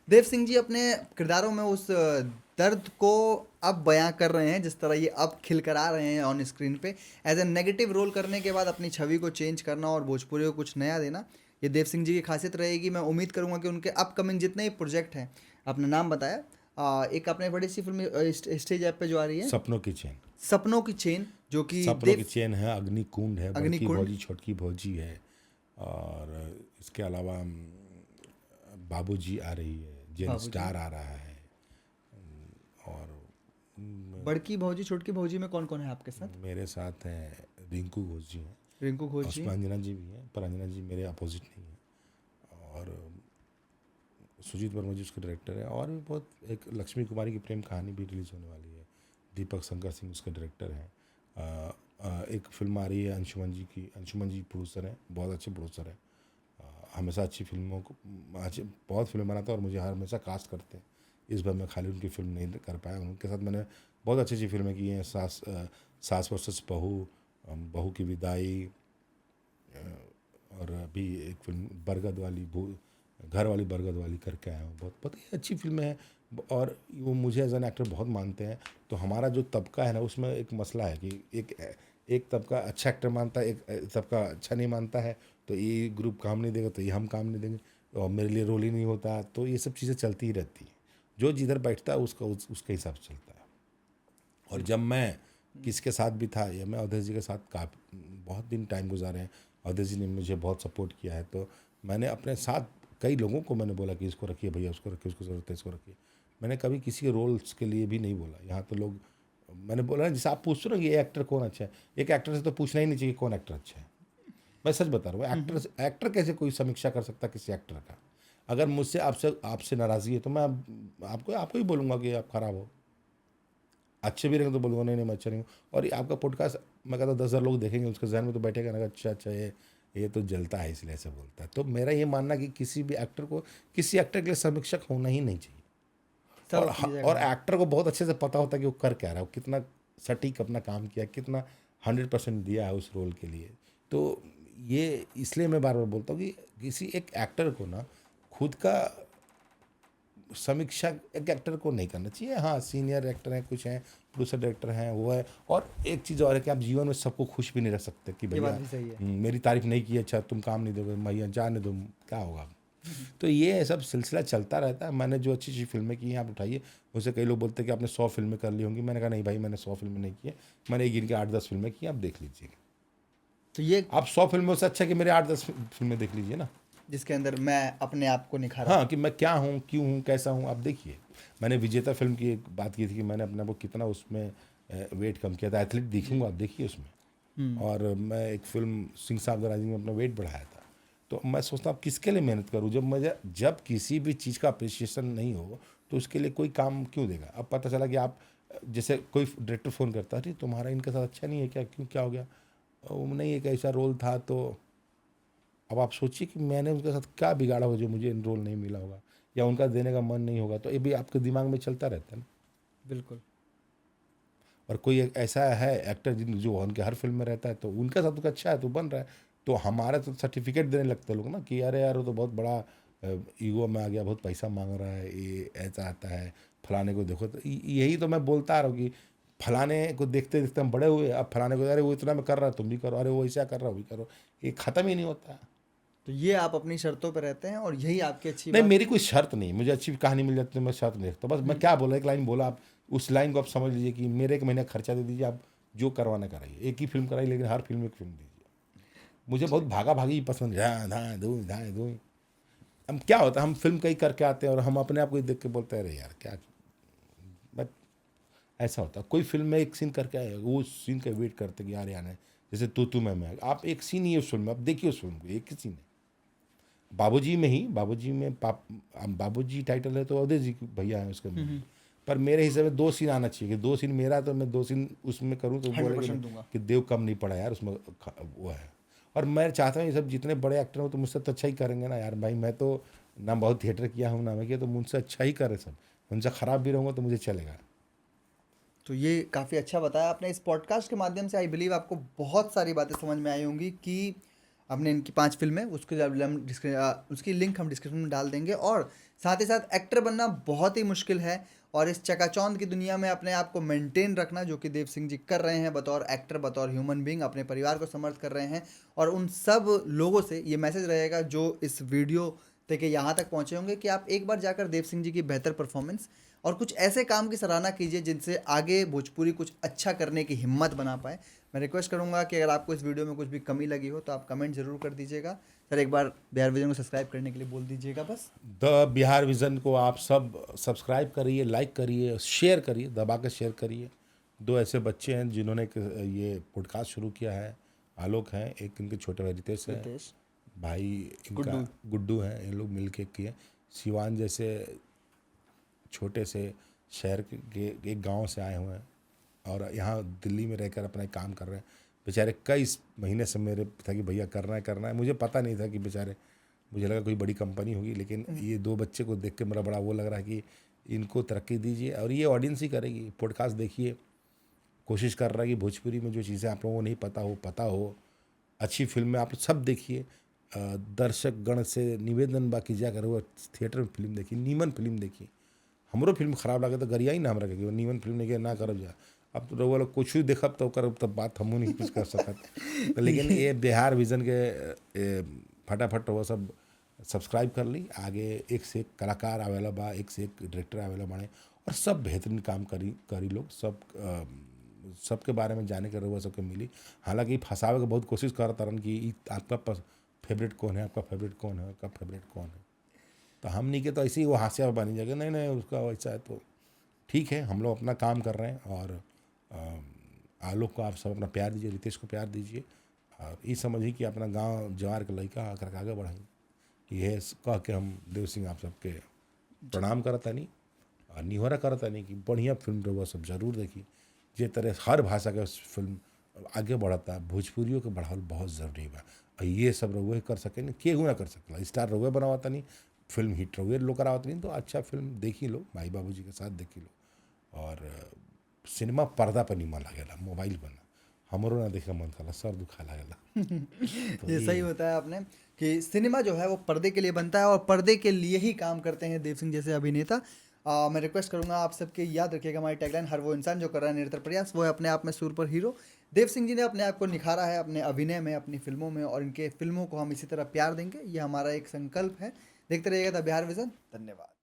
देव सिंह जी अपने किरदारों में उस दर्द को अब बयां कर रहे हैं, जिस तरह ये अब खिलकर आ रहे हैं ऑन स्क्रीन पे। एज ए नेगेटिव रोल करने के बाद अपनी छवि को चेंज करना और भोजपुरी को कुछ नया देना, ये देव सिंह जी की खासियत रहेगी। मैं उम्मीद करूंगा कि उनके अपकमिंग जितने भी प्रोजेक्ट हैं, आपने नाम बताया, एक अपने बड़ी सी फिल्म स्टेज ऐप पे जो आ रही है सपनों की चेन, जो कि सपनों की चेन है, अग्निकुंड है, बड़की अग्निकुंड। भौजी छोटकी भौजी है, और इसके अलावा बाबूजी आ रही है, जेन बाबूजी। स्टार आ रहा है, और बड़की भौजी छोटकी भौजी में कौन कौन है आपके साथ? मेरे साथ हैं रिंकू घोष जी हैं, रिंकू घोष जी, उसमें अंजना जी भी हैं, पर अंजना जी मेरे अपोजिट नहीं है, और सुजीत वर्मा जी उसके डायरेक्टर हैं, और भी बहुत, एक लक्ष्मी कुमारी की प्रेम कहानी भी रिलीज़ होने वाली है, दीपक शंकर सिंह उसके डायरेक्टर हैं। एक फिल्म आ रही है अंशुमन जी की, अंशुमन जी प्रोड्यूसर हैं, बहुत अच्छे प्रोड्यूसर हैं, हमेशा अच्छी फिल्मों को बहुत फिल्म बनाते हैं और मुझे हमेशा कास्ट करते हैं। इस बार मैं खाली उनकी फिल्म नहीं कर पाया, उनके साथ मैंने बहुत अच्छी अच्छी फिल्में की हैं, सास वर्सेस बहू, बहू की विदाई, और अभी एक फिल्म बरगद वाली घर वाली बरगद वाली करके आया हूँ, बहुत पता ही अच्छी फिल्में हैं। और वो मुझे एज एन एक्टर बहुत मानते हैं। तो हमारा जो तबका है ना, उसमें एक मसला है कि एक तबका अच्छा एक्टर मानता है, एक तबका अच्छा नहीं मानता है। तो ये ग्रुप काम नहीं देगा तो ये हम काम नहीं देंगे, और मेरे लिए रोल ही नहीं होता। तो ये सब चीज़ें चलती ही रहती हैं। जो जिधर बैठता है उसके हिसाब से चलता है। और जब मैं किसके साथ भी था, या मैं अवधेश जी के साथ काफ़ी बहुत दिन टाइम गुजारे हैं, अवधेश जी ने मुझे बहुत सपोर्ट किया है। तो मैंने अपने साथ कई लोगों को मैंने बोला कि इसको रखिए भैया, उसको रखिए, उसको ज़रूरत है, इसको रखिए। मैंने कभी किसी के रोल्स के लिए भी नहीं बोला। यहाँ तो लोग, मैंने बोला जैसे आप पूछ रहे हो कि ये एक्टर कौन अच्छा है, एक एक्टर से तो पूछना ही नहीं चाहिए कौन एक्टर अच्छा है। मैं सच बता रहा हूँ, एक्टर कैसे कोई समीक्षा कर सकता किसी एक्टर का। अगर मुझसे आपसे नाराज़गी है तो मैं आपको ही बोलूँगा कि आप खराब हो। अच्छे भी रहेंगे तो बोलूँगा नहीं नहीं मैं अच्छा नहीं हूँ। और आपका पॉडकास्ट मैं कहता हूँ 10,000 लोग देखेंगे, उसके जहन में तो बैठेगा ना, अच्छा ये तो जलता है इसलिए ऐसा बोलता है। तो मेरा ये मानना कि किसी भी एक्टर को, किसी एक्टर के लिए समीक्षक होना ही नहीं चाहिए। सब अपनी और जगह। एक्टर को बहुत अच्छे से पता होता है कि वो कर क्या रहा है, वो कितना सटीक अपना काम किया, कितना 100% दिया है उस रोल के लिए। तो ये इसलिए मैं बार बार बोलता हूँ कि किसी एक एक्टर को ना खुद का समीक्षा एक एक्टर को नहीं करना चाहिए। हाँ, सीनियर एक्टर हैं, कुछ हैं, प्रोड्यूसर डायरेक्टर हैं, वो है। और एक चीज़ और है कि आप जीवन में सबको खुश भी नहीं रख सकते कि ये बात भैया भी सही है। मेरी तारीफ नहीं की, अच्छा तुम काम नहीं दोगे, भैया जाने दो, क्या होगा। तो ये सब सिलसिला चलता रहता है। मैंने जो अच्छी अच्छी फिल्में की हैं आप उठाइए। मुझसे कई लोग बोलते हैं कि आपने 100 फिल्में कर ली होंगी। मैंने कहा नहीं भाई, मैंने 100 फिल्में नहीं की है, मैंने गिन के 8-10 फिल्में की, आप देख लीजिएगा। तो ये आप 100 फिल्मों से अच्छा कि मेरे 8-10 फिल्में देख लीजिए ना। जिसके अंदर मैं अपने आप को निखारा। हाँ, कि मैं क्या हूँ, क्यों हूँ, कैसा हूँ, आप देखिए। मैंने विजेता फिल्म की एक बात की थी कि मैंने अपने को कितना उसमें वेट कम किया था। एथलीट दिखूंगा, आप देखिए उसमें। और मैं एक फिल्म सिंह साहब राजी में अपना वेट बढ़ाया था। तो मैं सोचता हूँ किसके लिए मेहनत करूँ, जब किसी भी चीज़ का अप्रिसिएशन नहीं हो तो उसके लिए कोई काम क्यों देगा। अब पता चला कि आप, जैसे कोई डायरेक्टर फ़ोन करता है, तुम्हारा इनके साथ अच्छा नहीं है क्या, क्यों, क्या हो गया। नहीं, एक ऐसा रोल था। तो अब आप सोचिए कि मैंने उनके साथ क्या बिगाड़ा हो जो मुझे रोल नहीं मिला होगा, या उनका देने का मन नहीं होगा। तो ये भी आपके दिमाग में चलता रहता है ना। बिल्कुल। और कोई एक ऐसा है एक्टर जो उनके हर फिल्म में रहता है, तो उनका साथ तो अच्छा है तो बन रहा है। तो हमारा तो सर्टिफिकेट देने लगते हैं लोग ना कि अरे यार वो तो बहुत बड़ा ईगो में आ गया, बहुत पैसा मांग रहा है, ये ऐसा आता है, फलाने को देखो। तो यही तो मैं बोलता आ रहा हूँ कि फलाने को देखते देखते हम बड़े हुए। अब फलाने को अरे वो इतना में कर रहा है तुम भी करो, अरे वो ऐसा कर रहा है वो भी करो, ये ख़त्म ही नहीं होता। तो ये आप अपनी शर्तों पर रहते हैं और यही आपकी अच्छी नहीं, बात। मेरी कोई शर्त नहीं, मुझे अच्छी कहानी मिल जाती है, मैं शर्त नहीं रखता। बस मैं क्या बोला, एक लाइन बोला, आप उस लाइन को आप समझ लीजिए कि मेरे एक महीने का खर्चा दे दीजिए, आप जो करवाना कराइए। एक ही फिल्म कराइए, लेकिन हर फिल्म में एक फिल्म दीजिए। मुझे बहुत भागा भागी पसंद है, धाए धूई धाए धूई। हम क्या होता है, हम फिल्म कहीं करके आते हैं और हम अपने आप को ही देख के बोलते हैं अरे यार क्या। बट ऐसा होता है, कोई फिल्म में एक सीन करके आए, वो सीन का वेट करते कि यार यार है। जैसे तू मैं, आप एक सीन ही है उस फिल्म में, आप देखिए उस फिल्म को, एक ही सीन है। बाबूजी में ही, बाबूजी में बाबूजी टाइटल है तो अवधेश जी भैया है उसके में। पर मेरे हिसाब में 2 सीन आना चाहिए कि 2 सीन मेरा तो मैं 2 सीन उसमें करूँ तो बोले 100% दूंगा। कि देव कम नहीं पड़ा यार उसमें, वो है। और मैं चाहता हूँ ये सब जितने बड़े एक्टर हो तो मुझसे तो अच्छा ही करेंगे ना यार भाई। मैं तो ना बहुत थिएटर किया हूँ ना मैं किया, तो मुझसे अच्छा ही करे सब। उनसे ख़राब भी रहूँगा तो मुझे चलेगा। तो ये काफ़ी अच्छा बताया आपने। इस पॉडकास्ट के माध्यम से आई बिलीव आपको बहुत सारी बातें समझ में आई होंगी कि हमने इनकी 5 फिल्में, उसकी लिंक हम डिस्क्रिप्शन में डाल देंगे। और साथ ही साथ एक्टर बनना बहुत ही मुश्किल है, और इस चकाचौंध की दुनिया में अपने आप को मेंटेन रखना, जो कि देव सिंह जी कर रहे हैं बतौर एक्टर, बतौर ह्यूमन बीइंग, अपने परिवार को समर्थ कर रहे हैं। और उन सब लोगों से ये मैसेज रहेगा जो इस वीडियो तक यहाँ तक पहुँचे होंगे कि आप एक बार जाकर देव सिंह जी की बेहतर परफॉर्मेंस और कुछ ऐसे काम की सराहना कीजिए जिनसे आगे भोजपुरी कुछ अच्छा करने की हिम्मत बना पाए। मैं रिक्वेस्ट करूंगा कि अगर आपको इस वीडियो में कुछ भी कमी लगी हो तो आप कमेंट जरूर कर दीजिएगा। सर एक बार बिहार विजन को सब्सक्राइब करने के लिए बोल दीजिएगा बस। द बिहार विज़न को आप सब सब्सक्राइब करिए, लाइक करिए, शेयर करिए, दबा के शेयर करिए। 2 ऐसे बच्चे हैं जिन्होंने ये पॉडकास्ट शुरू किया है। आलोक हैं, एक इनके छोटे भाई रितेश हैं, रितेश, भाई इनका गुड्डू। गुड्डू हैं। ये लोग मिल के किए। सिवान जैसे छोटे से शहर के एक गांव से आए हुए हैं और यहाँ दिल्ली में रहकर अपना काम कर रहे हैं। बेचारे कई महीने से मेरे था कि भैया करना है। मुझे पता नहीं था कि बेचारे, मुझे लगा कोई बड़ी कंपनी होगी, लेकिन ये 2 बच्चे को देख के मेरा बड़ा वो लग रहा है कि इनको तरक्की दीजिए। और ये ऑडियंस ही करेगी। पॉडकास्ट देखिए, कोशिश कर रहा है कि भोजपुरी में जो चीज़ें आप लोगों को नहीं पता हो, अच्छी फिल्में आप सब देखिए। दर्शक गण से निवेदन बाकी जाकर वो थिएटर में फिल्म देखी, नीमन फिल्म देखी। हमरो फिल्म खराब लगे तो गरिया ही ना हमरा के नीमन फिल्म नहीं ना करब जा। अब तो वो लोग कुछ भी देखब तो ओकर तब बात हमू नहीं कुछ कर सकत। तो लेकिन ये बिहार विजन के फटाफट वो सब सब्सक्राइब कर ली। आगे एक से एक कलाकार आवेला बा, एक से एक डायरेक्टर आवेला बाड़े और सब बेहतरीन काम करी लोग। सब सबके बारे में जाने के रहुआ सबके मिली। हालांकि फंसावे के बहुत कोशिश करत तारन कि आपका फेवरेट कौन है, आपका फेवरेट कौन है, आपका फेवरेट कौन है। तो हमनी के तो ऐसे ही वो हास्या बनी जाएगा, नहीं नहीं उसका वैसा है। तो ठीक है, हम लोग अपना काम कर रहे हैं और आलोक को आप सब अपना प्यार दीजिए, रितेश को प्यार दीजिए और ये समझिए कि अपना गांव जवार के लड़का आकर आगे बढ़ाई। ये कह के हम देव सिंह आप सबके प्रणाम करतानी और निहोरा करतानी कि बढ़िया फिल्म रहुआ सब जरूर देखी। जे तरह हर भाषा के फिल्म आगे बढ़ता, भोजपुरियों के बढ़ावल बहुत ज़रूरी बा और ये सब रहुए कर सके नहीं, केहू ना कर सकला। स्टार रहुए बनावता नहीं, फिल्म हिट रहुए लोग करावत नहीं। तो अच्छा फिल्म देखी लो, माई बाबूजी के साथ देखी लो। और सिनेमा पर्दा पर निमन लागेला, मोबाइल पर ना। हमरो ना देखे मन कला, सर दुखा लागेला। तो ये सही होता है आपने कि सिनेमा जो है वो पर्दे के लिए बनता है और पर्दे के लिए ही काम करते हैं देव सिंह जैसे अभिनेता। मैं रिक्वेस्ट करूंगा आप सबके, याद रखिएगा हमारी टैगलाइन, हर वो इंसान जो कर रहा है निरंतर प्रयास वो है अपने आप में सुपर हीरो। देव सिंह जी ने अपने आप को निखारा है अपने अभिनय में, अपनी फिल्मों में, और इनके फिल्मों को हम इसी तरह प्यार देंगे, ये हमारा एक संकल्प है। देखते रहिएगा द बिहार विजन। धन्यवाद।